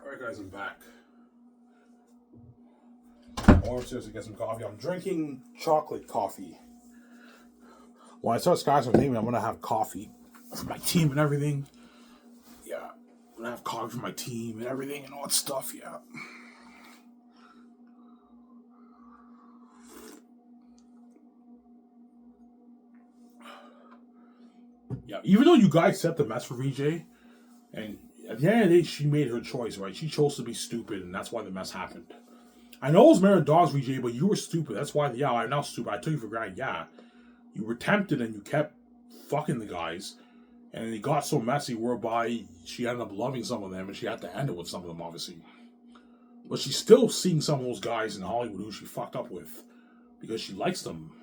Alright, guys, I'm back. I went upstairs to get some coffee. I'm drinking chocolate coffee. When I start skyscraper naming, I'm gonna have coffee for my team and everything. Yeah, I'm gonna have coffee for my team and everything and all that stuff. Yeah. Yeah, even though you guys set the mess for VJ, and at the end of the day, she made her choice, right? She chose to be stupid, and that's why the mess happened. I know it was Mary Dawes, VJ, but you were stupid. That's why, yeah, I'm not stupid. I took you for granted. Yeah, you were tempted and you kept fucking the guys, and it got so messy whereby she ended up loving some of them, and she had to end it with some of them, obviously. But she's still seeing some of those guys in Hollywood who she fucked up with because she likes them.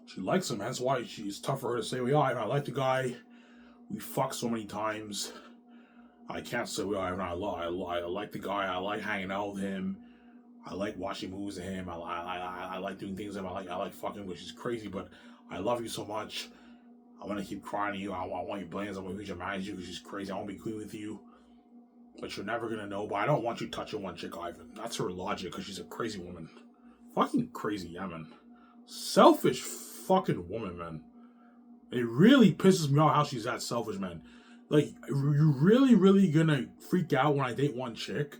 She likes him. That's why it's tough for her to say, well, yeah, I like the guy. We fucked so many times. I can't say, well, I like the guy. I like hanging out with him. I like watching movies with him. I like doing things with him. I like fucking, which is crazy, but I love you so much. I want to keep crying to you. I want you billions. I want you to manage you because she's crazy. I want to be clean with you. But you're never going to know. But I don't want you touching one chick, Ivan. That's her logic because she's a crazy woman. Fucking crazy, yeah, man. Selfish fucking woman, man. It really pisses me off how she's that selfish, man. Like, you're really gonna freak out when I date one chick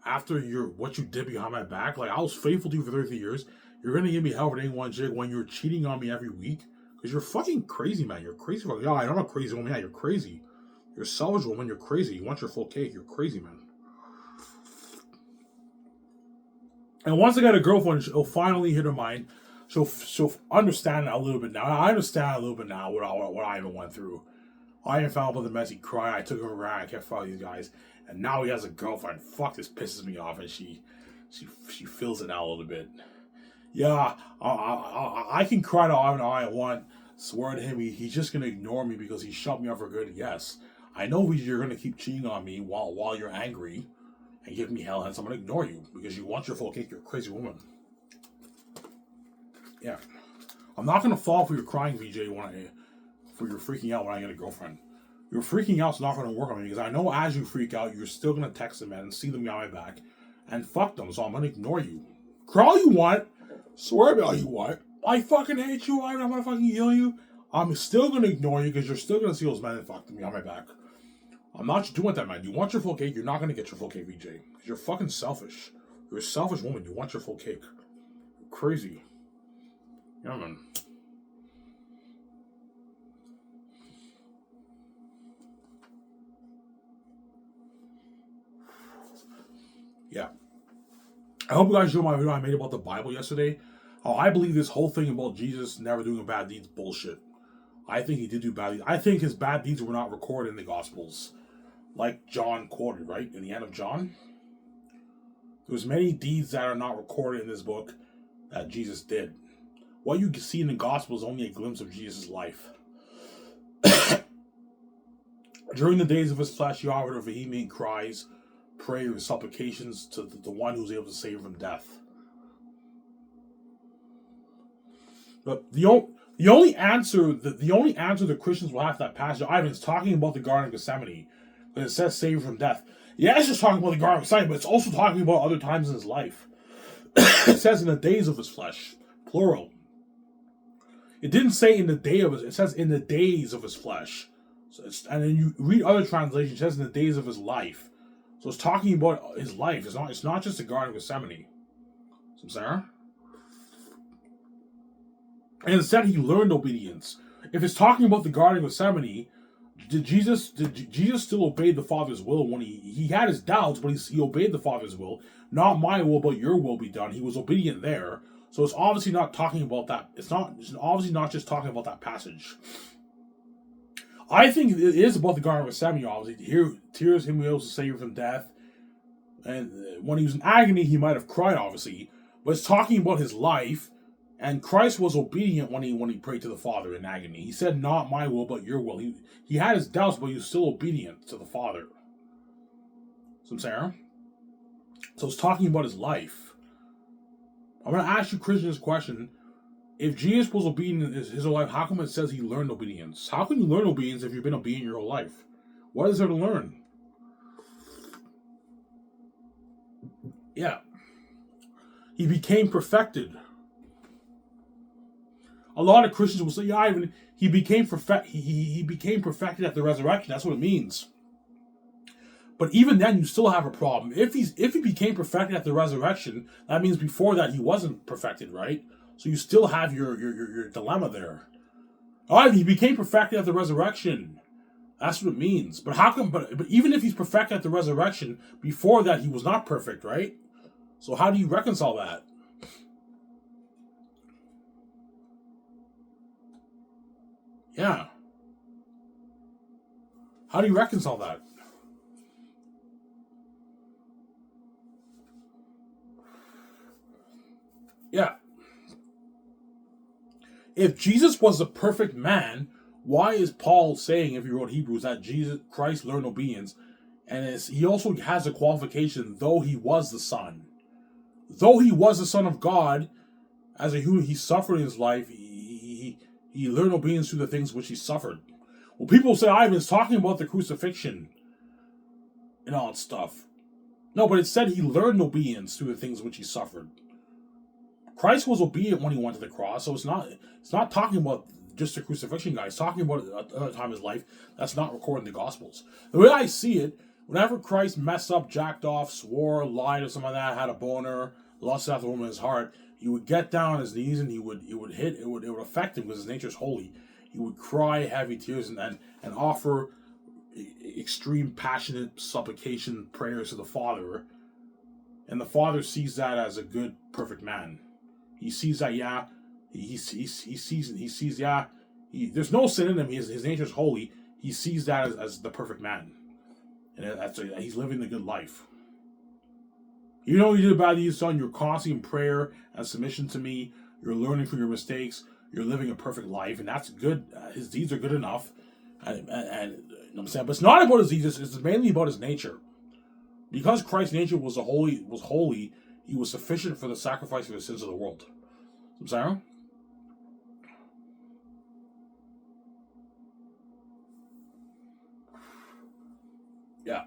after what you did behind my back? Like, I was faithful to you for 33 years. You're gonna give me hell for dating one chick when you're cheating on me every week? Because you're fucking crazy, man. You're crazy. Yeah, I'm not a crazy woman. Yeah, you're crazy. You're a selfish woman. You're crazy. You want your full cake. You're crazy, man. And once I got a girlfriend, she'll finally hit her mind. She'll understand a little bit now. I understand a little bit now what I even went through. I even found out about the mess. He cried. I took him around. I kept following these guys, and now he has a girlfriend. Fuck, this pisses me off, and she feels it now a little bit. Yeah, I can cry to Ivan all I want. Swear to him, he's just gonna ignore me because he shut me up for good. Yes, I know you're gonna keep cheating on me while you're angry and give me hell, hence I'm gonna ignore you because you want your full cake. You're a crazy woman. Yeah. I'm not gonna fall for your crying, VJ, for your freaking out when I get a girlfriend. Your freaking out's not gonna work on me because I know as you freak out, you're still gonna text them and see them behind my back and fuck them, so I'm gonna ignore you. Cry all you want, swear me all you want. I fucking hate you, I'm gonna fucking kill you. I'm still gonna ignore you because you're still gonna see those men and fuck them behind my back. I'm not doing that, man. You want your full cake, you're not gonna get your full cake, VJ. You're fucking selfish. You're a selfish woman, you want your full cake. You're crazy. Yeah, man. Yeah. I hope you guys enjoyed my video I made about the Bible yesterday. I believe this whole thing about Jesus never doing bad deeds bullshit. I think he did do bad deeds. I think his bad deeds were not recorded in the Gospels. Like John quoted, right? In the end of John. There's many deeds that are not recorded in this book that Jesus did. What you can see in the Gospel is only a glimpse of Jesus' life. During the days of his flesh, he offered vehement cries, prayers, supplications to the one who was able to save him from death. But the only answer the Christians will have to that passage, Ivan, is talking about the Garden of Gethsemane. When it says save him from death. Yeah, it's just talking about the Garden of Gethsemane, but it's also talking about other times in his life. It says in the days of his flesh, plural. It didn't say in the day of his, it says in the days of his flesh. So and then you read other translations, it says in the days of his life. So it's talking about his life. It's not just the Garden of Gethsemane. So, Sarah? And instead he learned obedience. If it's talking about the Garden of Gethsemane, did Jesus still obey the Father's will when he had his doubts, but he obeyed the Father's will. Not my will, but your will be done. He was obedient there. So it's obviously not talking about that. It's obviously not just talking about that passage. I think it is about the Garden of Gethsemane, obviously. Here, tears him able to save him from death. And when he was in agony, he might have cried, obviously. But it's talking about his life. And Christ was obedient when he prayed to the Father in agony. He said, not my will, but your will. He had his doubts, but he was still obedient to the Father. So, Sarah? So it's talking about his life. I'm going to ask you, Christian, this question. If Jesus was obedient in his whole life, how come it says he learned obedience? How can you learn obedience if you've been obedient your whole life? What is there to learn? Yeah. He became perfected. A lot of Christians will say, yeah, Ivan, he became he became perfected at the resurrection. That's what it means. But even then, you still have a problem. If he became perfected at the resurrection, that means before that he wasn't perfected, right? So you still have your dilemma there. Oh, he became perfected at the resurrection. That's what it means. But how come? But even if he's perfected at the resurrection, before that he was not perfect, right? So how do you reconcile that? Yeah. How do you reconcile that? Yeah. If Jesus was a perfect man, why is Paul saying, if he wrote Hebrews, that Jesus Christ learned obedience, and he also has a qualification, though he was the Son, though he was the Son of God, as a human, he suffered in his life. He learned obedience through the things which he suffered. Well, people say Ivan's talking about the crucifixion and all that stuff. No, but it said he learned obedience through the things which he suffered. Christ was obedient when he went to the cross, so it's not talking about just the crucifixion, guys. It's talking about another time in his life that's not recorded in the Gospels. The way I see it, whenever Christ messed up, jacked off, swore, lied, or something like that, had a boner, lust after the woman in his heart, he would get down on his knees and it would affect him because his nature is holy. He would cry heavy tears and offer extreme passionate supplication prayers to the Father, and the Father sees that as a good, perfect man. He sees that, yeah, he sees, yeah, there's no sin in him. His nature is holy. He sees that as the perfect man, and he's living the good life. You know, you did bad deeds, son. You're constantly in prayer and submission to me. You're learning from your mistakes. You're living a perfect life, and that's good. His deeds are good enough, and you know what I'm saying. But it's not about his deeds. It's mainly about his nature. Because Christ's nature was holy, he was sufficient for the sacrifice for the sins of the world. I'm saying? Yeah.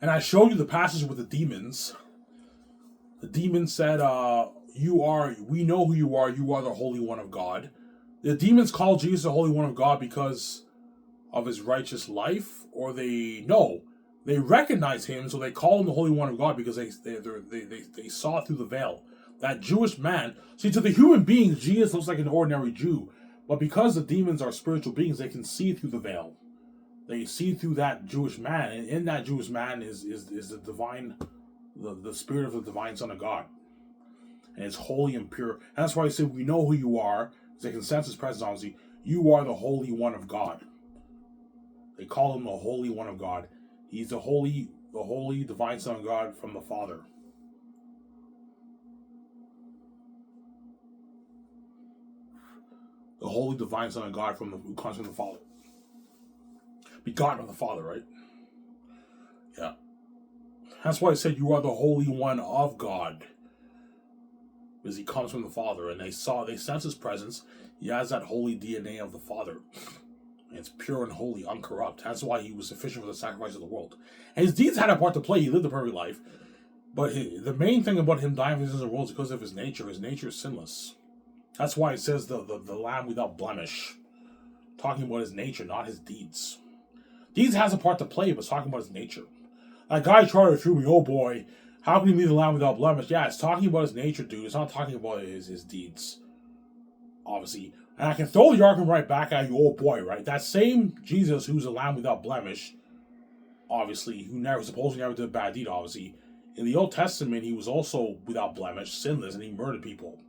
And I showed you the passage with the demons. The demons said, we know who you are the Holy One of God. The demons called Jesus the Holy One of God because of his righteous life, or they recognize him, so they call him the Holy One of God because they saw through the veil. That Jewish man, see, to the human beings, Jesus looks like an ordinary Jew, but because the demons are spiritual beings, they can see through the veil. They see through that Jewish man, and in that Jewish man is the divine, the spirit of the divine Son of God, and it's holy and pure. And that's why I said we know who you are. It's a consensus presence, obviously. You are the Holy One of God. They call him the Holy One of God. He's the holy divine Son of God from the Father. The holy divine Son of God who comes from the Father. Begotten of the Father, right? Yeah. That's why I said you are the Holy One of God. Because he comes from the Father, and they sense his presence. He has that holy DNA of the Father. And it's pure and holy, uncorrupt. That's why he was sufficient for the sacrifice of the world. And his deeds had a part to play. He lived a perfect life. But the main thing about him dying for the sins of the world is because of his nature. His nature is sinless. That's why it says the Lamb without blemish. Talking about his nature, not his deeds. Deeds has a part to play, but it's talking about his nature. That guy tried to shoot me, oh boy, how can he be the Lamb without blemish? Yeah, it's talking about his nature, dude. It's not talking about his deeds. Obviously. And I can throw the argument right back at you, oh boy, right? That same Jesus who's a Lamb without blemish, obviously, who supposedly never did a bad deed, obviously. In the Old Testament, he was also without blemish, sinless, and he murdered people.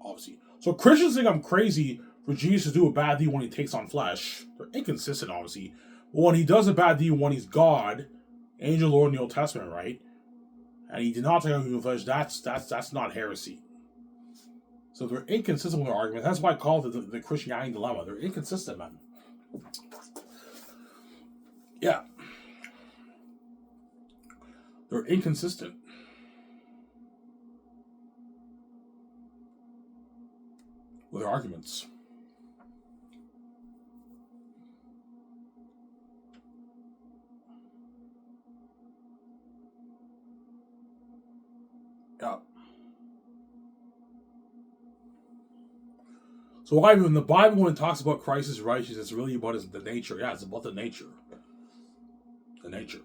Obviously. So Christians think I'm crazy for Jesus to do a bad deed when he takes on flesh. They're inconsistent, obviously. But when he does a bad deed when he's God, angel Lord in the Old Testament, right? And he did not take on human flesh, that's not heresy. So they're inconsistent with their argument. That's why I call it the Christianity dilemma. They're inconsistent, man. Yeah. They're inconsistent. with her arguments. Yeah. So why when the Bible, when it talks about Christ's righteousness, it's really about the nature. Yeah, it's about the nature. The nature.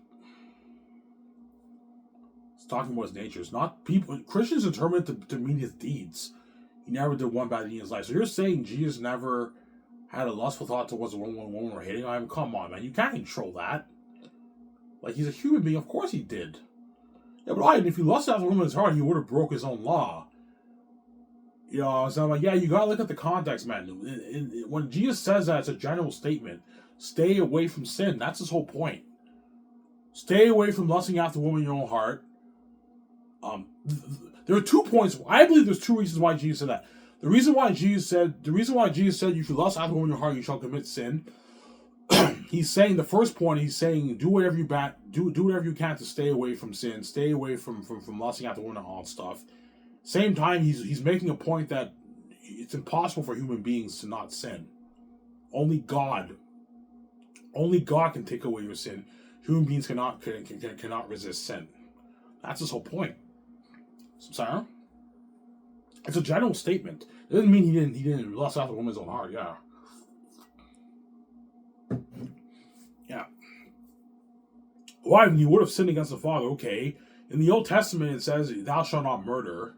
It's talking about his nature. It's not people. Christians determined to mean his deeds. He never did one bad deed in his life. So you're saying Jesus never had a lustful thought towards a woman or hating on him? Come on, man. You can't control that. Like, he's a human being. Of course he did. Yeah, but if he lusted after a woman's heart, he would have broke his own law. You know, so I'm like, yeah, you gotta look at the context, man. When Jesus says that, it's a general statement. Stay away from sin. That's his whole point. Stay away from lusting after a woman in your own heart. There are 2 points. I believe there's 2 reasons why Jesus said that. The reason why Jesus said you should lust after a woman in your heart, you shall commit sin. He's saying the first point. He's saying do whatever you can to stay away from sin. Stay away from lusting after women and all stuff. Same time, he's making a point that it's impossible for human beings to not sin. Only God can take away your sin. Human beings cannot resist sin. That's his whole point. Sorry? It's a general statement. It doesn't mean he didn't lust after a woman's own heart. Yeah. Yeah. Why? You would have sinned against the Father. Okay. In the Old Testament, it says, "Thou shalt not murder."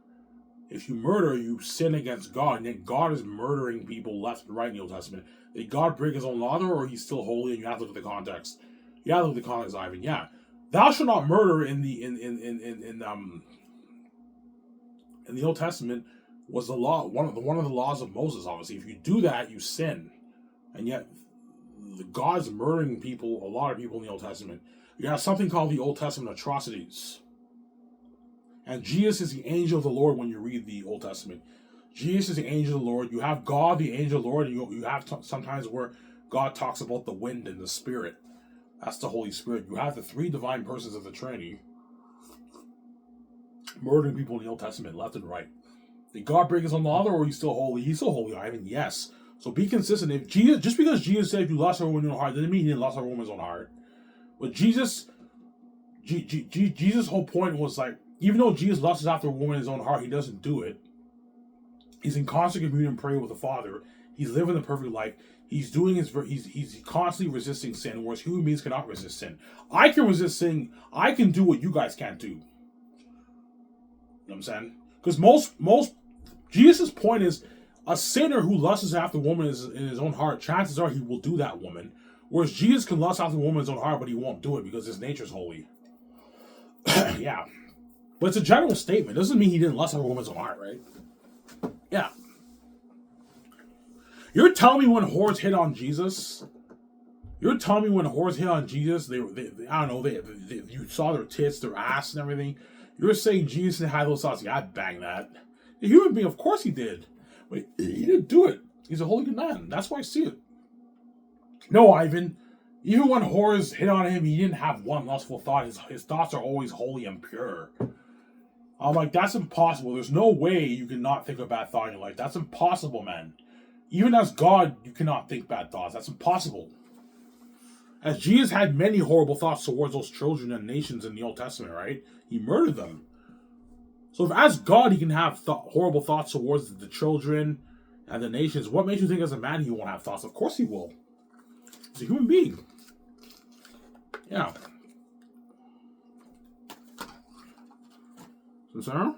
If you murder, you sin against God, and yet God is murdering people left and right in the Old Testament. Did God break his own law, or he's still holy? And you have to look at the context. You have to look at the context, Ivan. Yeah, thou shalt not murder in the Old Testament was the law, one of the laws of Moses. Obviously, if you do that, you sin, and yet God's murdering people, a lot of people in the Old Testament. You have something called the Old Testament atrocities. And Jesus is the angel of the Lord when you read the Old Testament. Jesus is the angel of the Lord. You have God, the angel of the Lord, and you have sometimes where God talks about the wind and the Spirit. That's the Holy Spirit. You have the 3 divine persons of the Trinity murdering people in the Old Testament, left and right. Did God break his own law, or he's still holy? He's still holy, Ivan. Yes. So be consistent. If Jesus, just because Jesus said if you lust after a woman's own heart, doesn't mean he didn't lust after a woman's own heart. But Jesus' whole point was like, even though Jesus lusts after a woman in his own heart, he doesn't do it. He's in constant communion and prayer with the Father. He's living the perfect life. He's constantly resisting sin, whereas human beings cannot resist sin. I can resist sin. I can do what you guys can't do. You know what I'm saying? Because most Jesus' point is a sinner who lusts after a woman in his own heart, chances are he will do that woman. Whereas Jesus can lust after a woman in his own heart, but he won't do it because his nature is holy. Yeah. But it's a general statement. It doesn't mean he didn't lust after a woman's own heart, right? Yeah. You're telling me when whores hit on Jesus? You're telling me when whores hit on Jesus, they I don't know, you saw their tits, their ass, and everything. You're saying Jesus had those thoughts? Yeah, I'd bang that. A human being, of course he did. But he didn't do it. He's a holy good man. That's why I see it. No, Ivan. Even when whores hit on him, he didn't have one lustful thought. His thoughts are always holy and pure. I'm like, that's impossible. There's no way you can not think a bad thought in your life. That's impossible, man. Even as God, you cannot think bad thoughts. That's impossible. As Jesus had many horrible thoughts towards those children and nations in the Old Testament, right? He murdered them. So if as God he can have horrible thoughts towards the children and the nations, what makes you think as a man he won't have thoughts? Of course he will. He's a human being. Yeah. Sarah?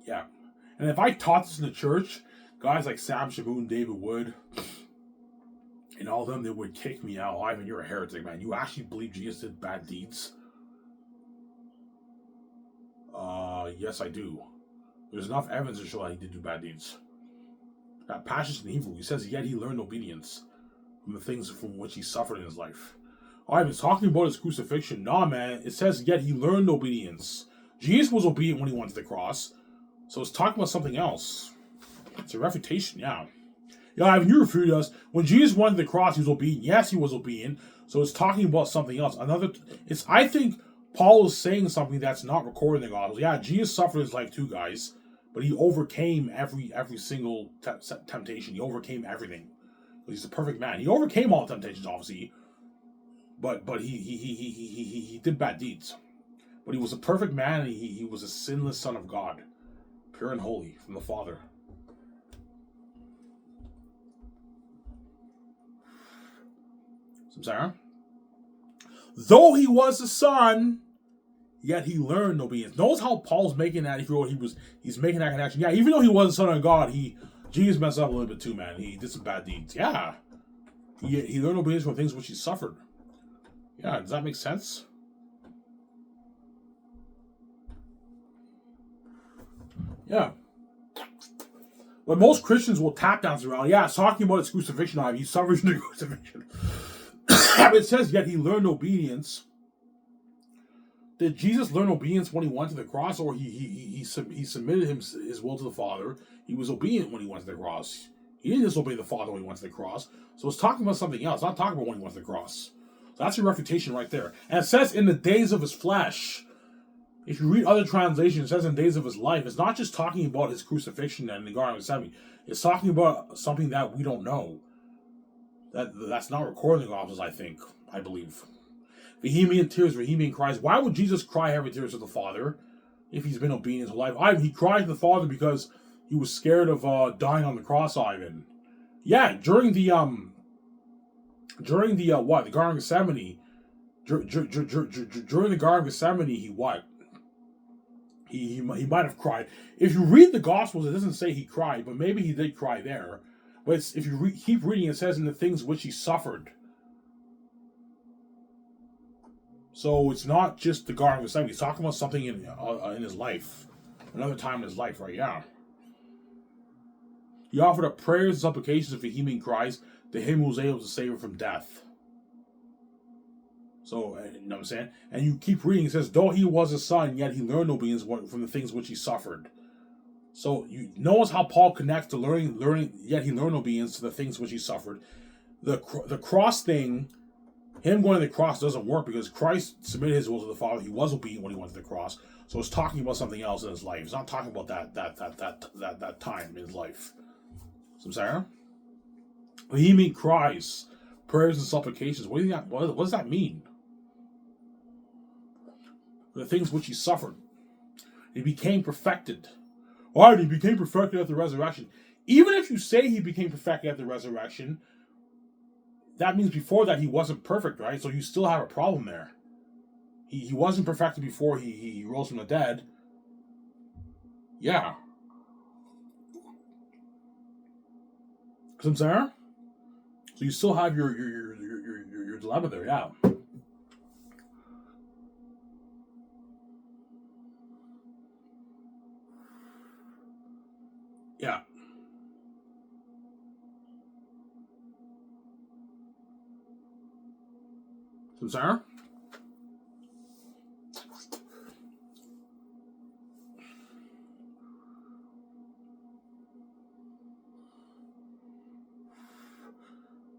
Yeah. And if I taught this in the church, guys like Sam Shaboon, David Wood, and all of them, they would kick me out. Ivan, you're a heretic, man. You actually believe Jesus did bad deeds? Yes, I do. There's enough evidence to show that he did do bad deeds. That passion and evil. He says, yet he learned obedience from the things from which he suffered in his life. Ivan, talking about his crucifixion. Nah, man. It says, yet he learned obedience. Jesus was obedient when he went to the cross. So it's talking about something else. It's a refutation, yeah. Yeah, Ivan, you refuted us. When Jesus went to the cross, he was obedient. Yes, he was obedient. So it's talking about something else. I think Paul is saying something that's not recorded in the Gospels. Yeah, Jesus suffered his life too, guys. But he overcame every single temptation. He overcame everything. He's a perfect man. He overcame all temptations, obviously. But he did bad deeds. But he was a perfect man, and he was a sinless son of God. Pure and holy from the Father. Samsara? Though he was a son, yet he learned obedience. Notice how Paul's making that. If you know, he's making that connection. Yeah, even though he was a son of God, Jesus messed up a little bit too, man. He did some bad deeds. Yeah, he learned obedience from things which he suffered. Yeah, does that make sense? Yeah. But most Christians will tap dance around. Yeah, it's talking about his crucifixion. He suffered the crucifixion. It says, yet he learned obedience. Did Jesus learn obedience when he went to the cross, or he submitted his will to the Father? He was obedient when he went to the cross. He didn't disobey the Father when he went to the cross. So it's talking about something else. It's not talking about when he went to the cross. So that's your refutation right there. And it says in the days of his flesh. If you read other translations, it says in days of his life. It's not just talking about his crucifixion and the Garden of Gethsemane. It's talking about something that we don't know. That's not recorded in the Gospels, I believe. Vehement tears, vehement cries. Why would Jesus cry heavy tears to the Father if he's been obedient to life? He cried to the Father because he was scared of dying on the cross, Ivan. Yeah, during the Garden of Gethsemane. During the Garden of Gethsemane, he might have cried. If you read the Gospels, it doesn't say he cried, but maybe he did cry there. But if you keep reading, it says in the things which he suffered. So it's not just the Garden of Gethsemane. He's talking about something in his life, another time in his life, right? Yeah. He offered up prayers and supplications and vehement cries to him who was able to save him from death. So, you know what I'm saying? And you keep reading, it says, though he was a son, yet he learned obedience from the things which he suffered. So, you notice how Paul connects to learning, yet he learned obedience to the things which he suffered. The cross thing, him going to the cross doesn't work because Christ submitted his will to the Father. He was obedient when he went to the cross. So it's talking about something else in his life. It's not talking about that time in his life. So I'm sorry? Vehement cries, prayers and supplications. What does that mean? The things which he suffered. He became perfected. Alright, he became perfected at the resurrection. Even if you say he became perfected at the resurrection, that means before that he wasn't perfect, right? So you still have a problem there. He wasn't perfected before he rose from the dead. Yeah. Samsara? So you still have your dilemma there, yeah. Yeah. Samsara?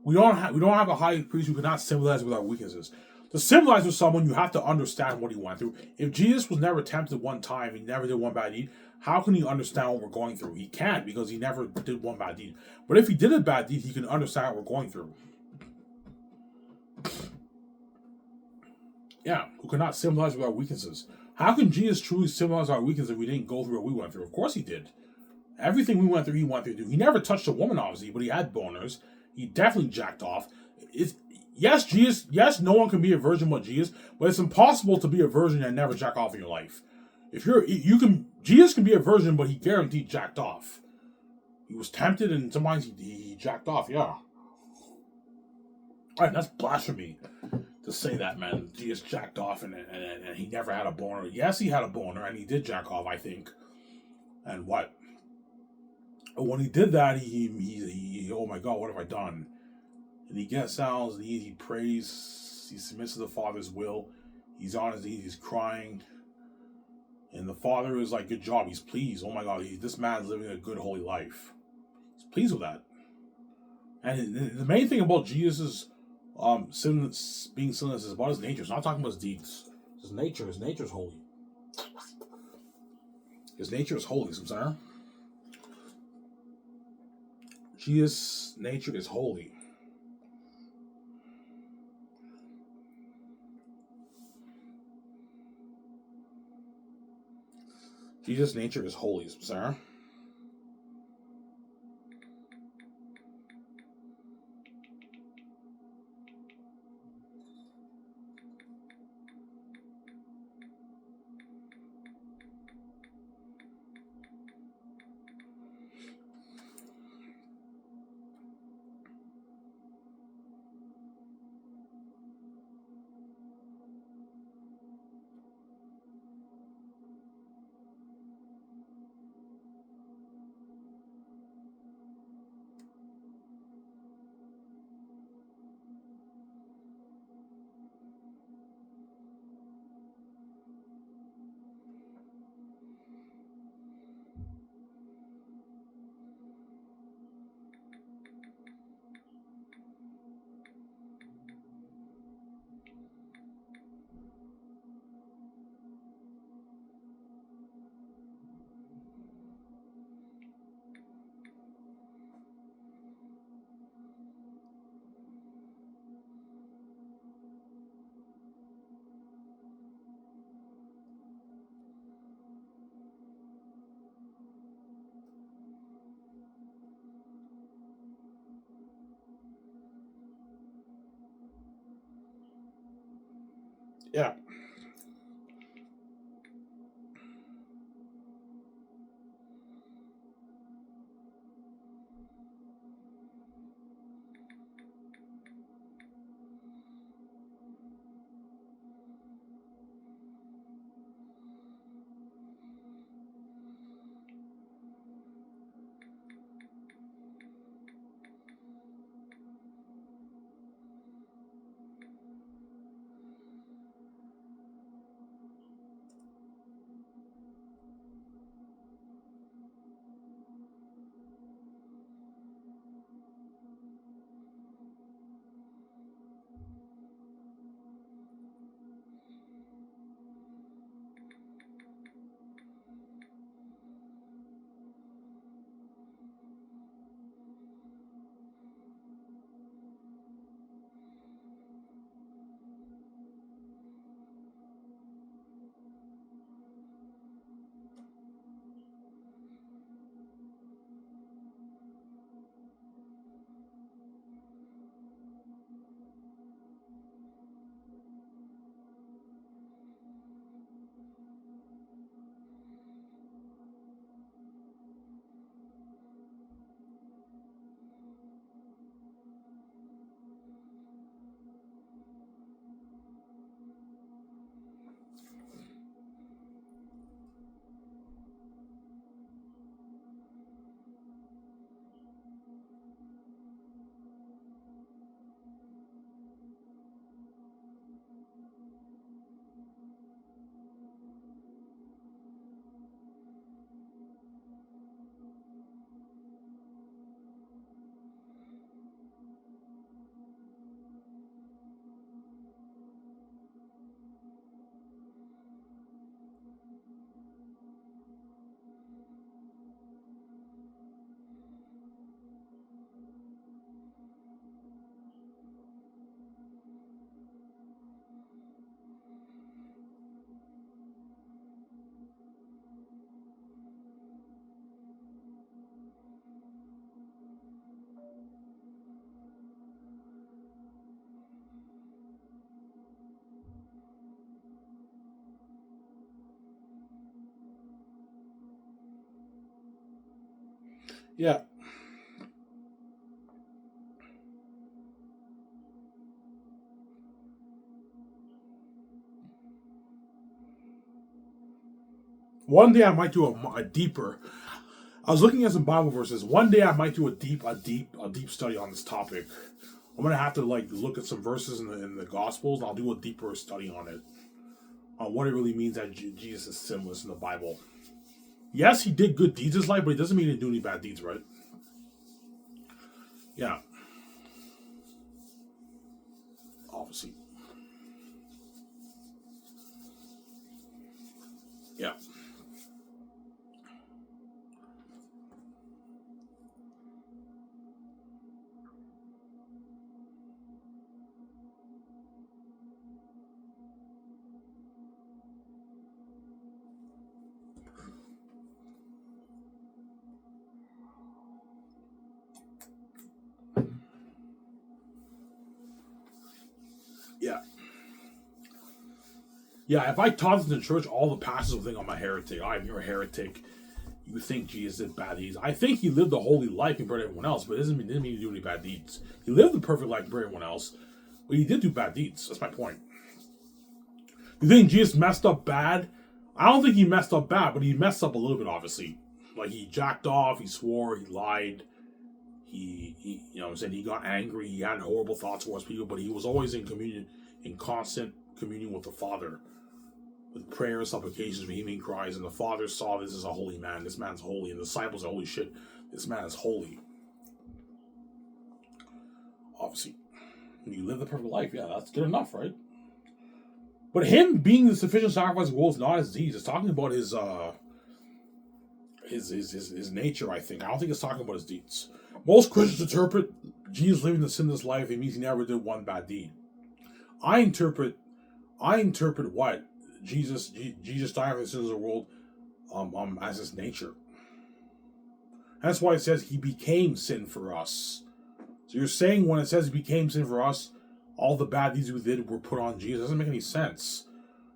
We don't have a high priest who cannot sympathize with our weaknesses. To sympathize with someone, you have to understand what he went through. If Jesus was never tempted one time, he never did one bad deed, how can he understand what we're going through? He can't, because he never did one bad deed. But if he did a bad deed, he can understand what we're going through. Yeah, who cannot sympathize with our weaknesses. How can Jesus truly sympathize with our weaknesses if we didn't go through what we went through? Of course he did. Everything we went through, he went through. He never touched a woman, obviously, but he had boners. He definitely jacked off. Yes, no one can be a virgin but Jesus, but it's impossible to be a virgin and never jack off in your life. Jesus can be a virgin, but he guaranteed jacked off. He was tempted, and sometimes he jacked off. Yeah. All right, that's blasphemy to say that, man. Jesus jacked off, and he never had a boner. Yes, he had a boner, and he did jack off, I think. And what? When he did that, he oh my God, what have I done? And he gets down, and he prays, he submits to the Father's will. He's on his knees, he's crying. And the Father is like, good job, he's pleased. Oh my God, this man's living a good, holy life. pleased with that. And the main thing about Jesus' being sinless is about his nature. It's not talking about his deeds. His nature. His nature is holy. His nature is holy. Samsara. Jesus' nature is holy. Jesus' nature is holy. Samsara. Yeah. Yeah. One day I might do a deeper. I was looking at some Bible verses. One day I might do a deep study on this topic. I'm gonna have to like look at some verses in the Gospels. And I'll do a deeper study on it, on what it really means that Jesus is sinless in the Bible. Yes, he did good deeds in his life, but it doesn't mean he didn't do any bad deeds, right? Yeah. Obviously. Yeah. Yeah. Yeah, if I taught this in the church, all the pastors would think I'm a heretic. You're a heretic. You think Jesus did bad deeds. I think he lived a holy life compared to everyone else, but it didn't mean he did any bad deeds. He lived the perfect life compared to everyone else, but he did do bad deeds. That's my point. You think Jesus messed up bad? I don't think he messed up bad, but he messed up a little bit, obviously. Like, he jacked off, he swore, he lied, he you know what I'm saying, he got angry, he had horrible thoughts towards people, but he was always in communion, in constant communion with the Father, with prayers, supplications, vehement cries, and the Father saw this as a holy man. This man's holy, and the disciples are holy shit. This man is holy. Obviously, when you live the perfect life, yeah, that's good enough, right? But him being the sufficient sacrifice of the world is not his deeds. It's talking about his nature, I think. I don't think it's talking about his deeds. Most Christians interpret Jesus living the sinless life, it means he never did one bad deed. I interpret what? Jesus died for the sins of the world as his nature. That's why it says he became sin for us. So you're saying when it says he became sin for us, all the bad deeds we did were put on Jesus. It doesn't make any sense.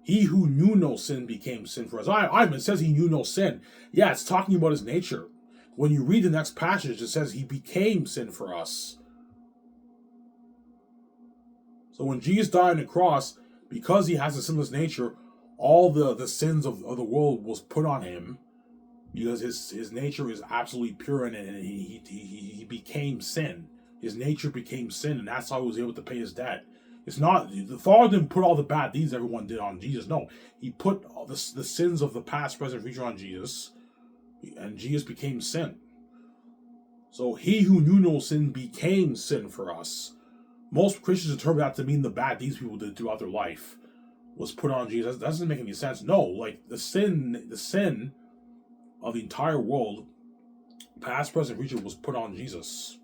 He who knew no sin became sin for us. It says he knew no sin. Yeah, it's talking about his nature. When you read the next passage, it says he became sin for us. So when Jesus died on the cross, because he has a sinless nature, all the sins of the world was put on him, because his nature is absolutely pure, and he became sin. His nature became sin, and that's how he was able to pay his debt. It's not, the Father didn't put all the bad deeds everyone did on Jesus. No, he put all the sins of the past, present, future on Jesus, and Jesus became sin. So he who knew no sin became sin for us. Most Christians interpret that to mean the bad deeds people did throughout their life was put on Jesus. That doesn't make any sense. No, like the sin of the entire world, past, present, future, was put on Jesus,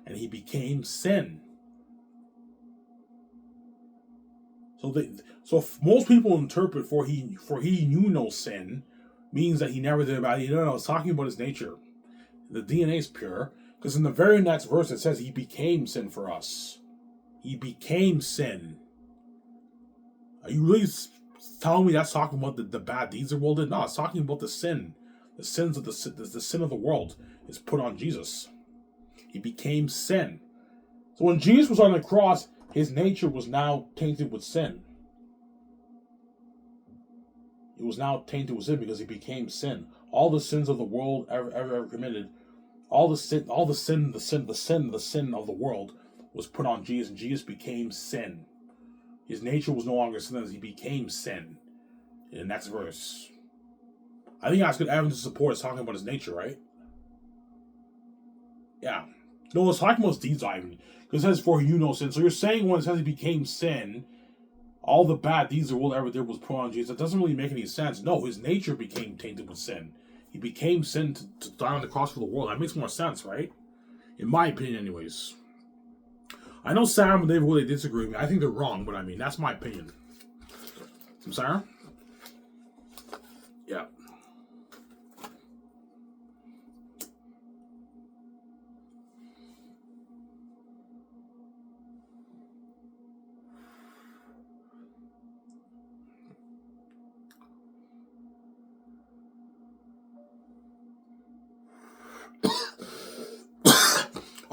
and he became sin. So most people interpret for he knew no sin means that he never did bad. No, it's talking about his nature. The DNA is pure, because in the very next verse it says he became sin for us. He became sin. Are you really telling me that's talking about the bad deeds the world did? No, it's talking about the sin. The sins of the sin of the world is put on Jesus. He became sin. So when Jesus was on the cross, his nature was now tainted with sin. It was now tainted with sin because he became sin. All the sins of the world ever committed, all the sin of the world was put on Jesus, and Jesus became sin. His nature was no longer sin, as he became sin. In the next verse, I think that's good evidence to support us talking about his nature, right? Yeah. No, it's talking about his deeds, Ivan. Because it says, for you know sin. So you're saying when it says he became sin, all the bad deeds the world ever did was put on Jesus. That doesn't really make any sense. No, his nature became tainted with sin. He became sin to die on the cross for the world. That makes more sense, right? In my opinion, anyways. I know Sam and Dave really disagree with me. I think they're wrong, but I mean, that's my opinion. I'm sorry? Yeah.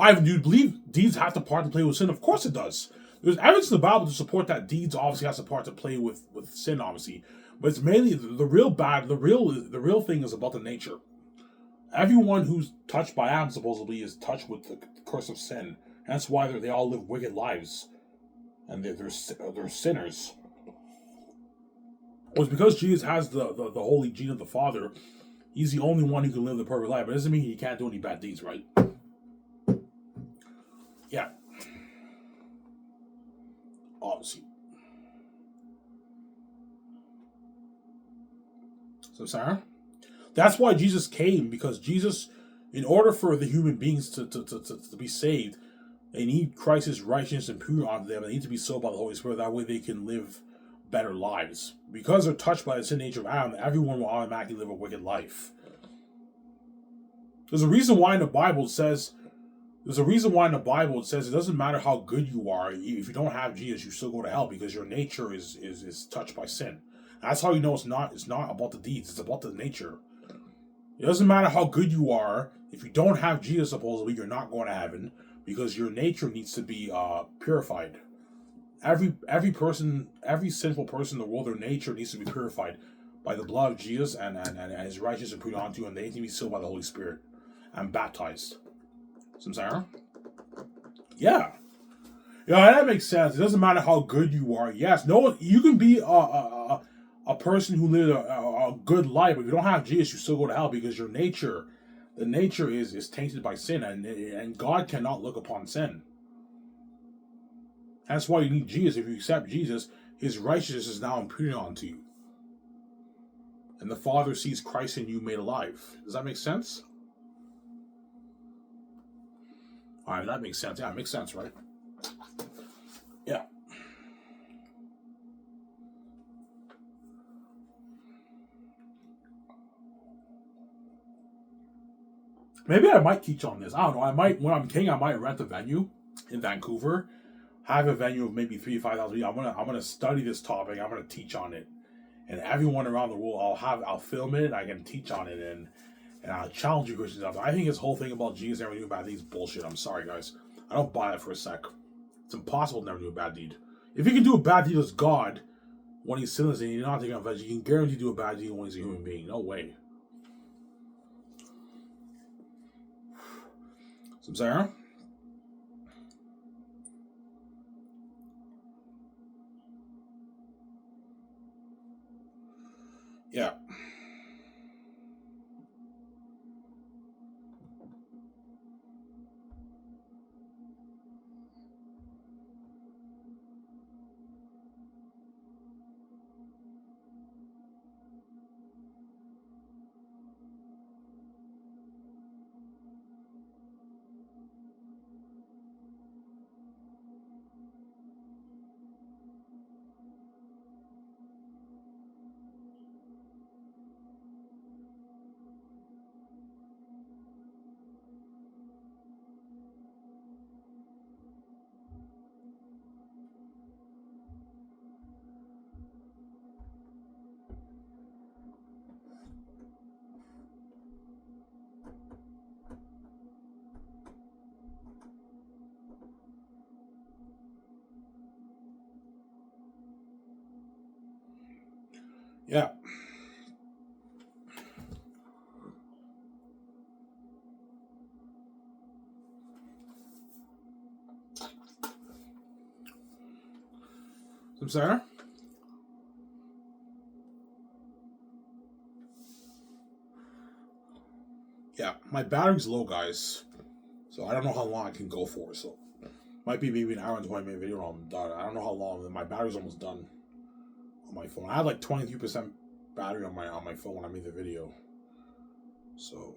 Do you believe deeds have the part to play with sin? Of course it does. There's evidence in the Bible to support that deeds obviously has a part to play with sin, obviously. But it's mainly the real thing is about the nature. Everyone who's touched by Adam supposedly is touched with the curse of sin. That's why they all live wicked lives, and they're sinners. It was because Jesus has the holy gene of the Father. He's the only one who can live the perfect life. But it doesn't mean he can't do any bad deeds, right? Yeah. Obviously. So, Sarah? That's why Jesus came, because Jesus, in order for the human beings to be saved, they need Christ's righteousness and pure onto them. They need to be sold by the Holy Spirit. That way they can live better lives. Because they're touched by the sin nature of Adam, everyone will automatically live a wicked life. There's a reason why in the Bible it says it doesn't matter how good you are. If you don't have Jesus, you still go to hell, because your nature is touched by sin. That's how you know it's not about the deeds, it's about the nature. It doesn't matter how good you are. If you don't have Jesus, supposedly, you're not going to heaven, because your nature needs to be purified. Every sinful person in the world, their nature needs to be purified by the blood of Jesus and his righteousness and put onto you, and they need to be sealed by the Holy Spirit and baptized. Samsara? Yeah. Yeah, that makes sense. It doesn't matter how good you are. Yes, no, you can be a person who lived a good life, but if you don't have Jesus, you still go to hell, because your nature, the nature is tainted by sin, and God cannot look upon sin. That's why you need Jesus. If you accept Jesus, his righteousness is now imputed onto you. And the Father sees Christ in you made alive. Does that make sense? Alright, that makes sense. Yeah, it makes sense, right? Yeah. Maybe I might teach on this. I don't know. I might, when I'm king, I might rent a venue in Vancouver. Have a venue of maybe 3,000 to 5,000 people. I'm gonna study this topic. I'm gonna teach on it, and everyone around the world, I'll film it. I can teach on it, and I'll challenge you Christians out there. I think this whole thing about Jesus never doing a bad deed is bullshit. I'm sorry, guys. I don't buy it for a sec. It's impossible to never do a bad deed. If you can do a bad deed as God when he's sinless and you're not taking offense, you can guarantee do a bad deed when he's a human being. No way. Samsara? Yeah. Yeah. Samsara? Yeah. My battery's low, guys. So I don't know how long I can go for. So might be maybe an hour and 20-minute video when I'm done. I don't know how long. My battery's almost done on my phone. I had like 23% battery on my phone when I made the video. So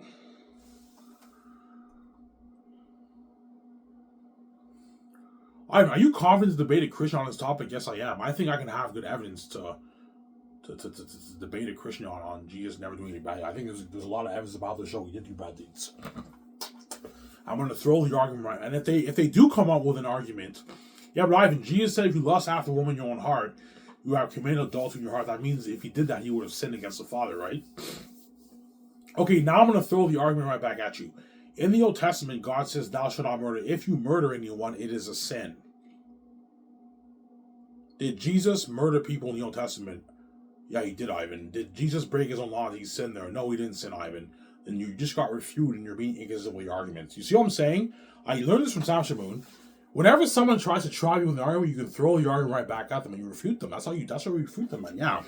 are you confident to debate a Christian on this topic? Yes, I am. I think I can have good evidence to debate a Christian on Jesus never doing any bad. I think there's a lot of evidence about the show he did do bad deeds. I'm going to throw the argument right, and if they do come up with an argument, yeah, but Ivan, Jesus said if you lust after a woman in your own heart, you have committed adultery in your heart. That means if he did that, he would have sinned against the Father, right? Okay, now I'm going to throw the argument right back at you. In the Old Testament, God says, "Thou shalt not murder." If you murder anyone, it is a sin. Did Jesus murder people in the Old Testament? Yeah, he did, Ivan. Did Jesus break his own law? He sinned there? No, he didn't sin, Ivan. Then you just got refuted and you're being inconsistent with your arguments. You see what I'm saying? I learned this from Sam Shamoon. Whenever someone tries to try you with an argument, you can throw the argument right back at them and you refute them. That's how we refute them, man. Yeah.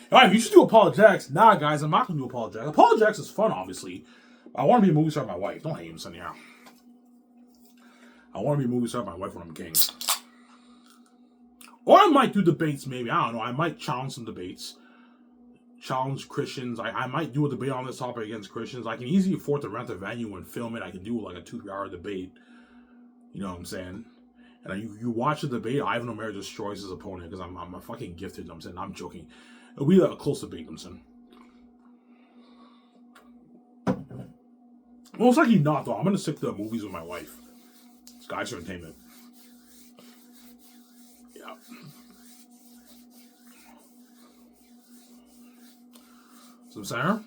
Alright, you should do apologetics. Nah, guys, I'm not going to do apologetics. Apologetics is fun, obviously. I want to be a movie star with my wife. Don't hate him, son. Yeah. I want to be movie star with my wife when I'm king. Or I might do debates, maybe. I don't know. I might challenge some debates. Challenge Christians. I might do a debate on this topic against Christians. I can easily afford to rent a venue and film it. I can do like a 2-3 hour debate. You know what I'm saying? And you watch the debate, Ivan O'Meara destroys his opponent because I'm a fucking gifted. I'm saying, I'm joking. It'll be a close debate, I'm saying. Most likely not, though. I'm going to stick to the movies with my wife. Sky's Entertainment. Yeah. So, Sarah?